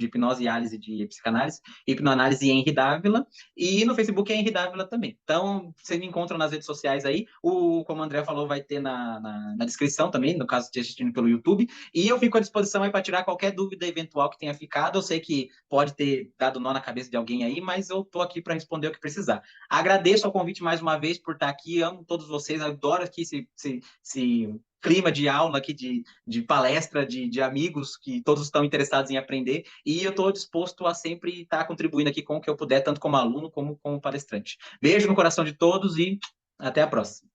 hipnose e análise de psicanálise, Hipnoanálise Henry Dávila, e no Facebook é Henry Dávila também. Então, vocês me encontram nas redes sociais aí, como o André falou, vai ter na descrição também, no caso de assistindo pelo YouTube, e eu fico à disposição aí para tirar qualquer dúvida eventual que tenha ficado. Eu sei que pode ter dado nó na cabeça de alguém aí, mas eu estou aqui para responder o que precisar. Agradeço ao convite mais uma vez por estar aqui, amo todos vocês, adoro aqui esse clima de aula aqui, de palestra, de amigos que todos estão interessados em aprender, e eu estou disposto a sempre estar contribuindo aqui com o que eu puder, tanto como aluno como como palestrante. Beijo no coração de todos e até a próxima.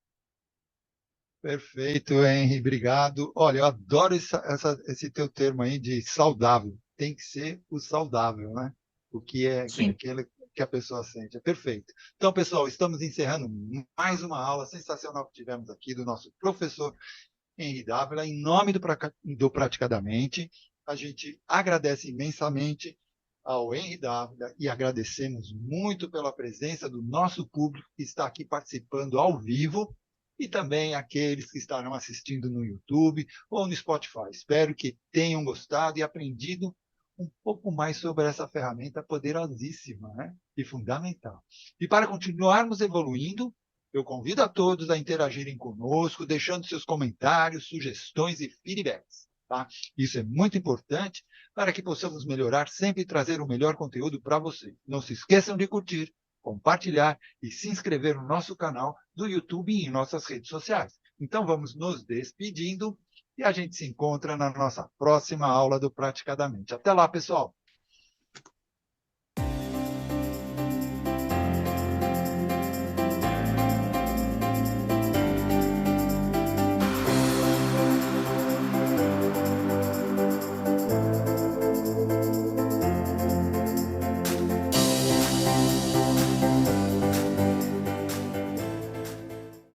Perfeito, Henry, obrigado. Olha, eu adoro esse teu termo aí de saudável. Tem que ser o saudável, né? O que é aquilo que a pessoa sente. É perfeito. Então, pessoal, estamos encerrando mais uma aula sensacional que tivemos aqui do nosso professor Henry Dávila. Em nome do Praticadamente, a gente agradece imensamente ao Henry Dávila e agradecemos muito pela presença do nosso público que está aqui participando ao vivo e também aqueles que estarão assistindo no YouTube ou no Spotify. Espero que tenham gostado e aprendido um pouco mais sobre essa ferramenta poderosíssima, né? E fundamental. E para continuarmos evoluindo, eu convido a todos a interagirem conosco, deixando seus comentários, sugestões e feedbacks. Tá? Isso é muito importante para que possamos melhorar sempre e trazer o melhor conteúdo para vocês. Não se esqueçam de curtir, compartilhar e se inscrever no nosso canal do YouTube e em nossas redes sociais. Então vamos nos despedindo e a gente se encontra na nossa próxima aula do Praticadamente. Até lá, pessoal!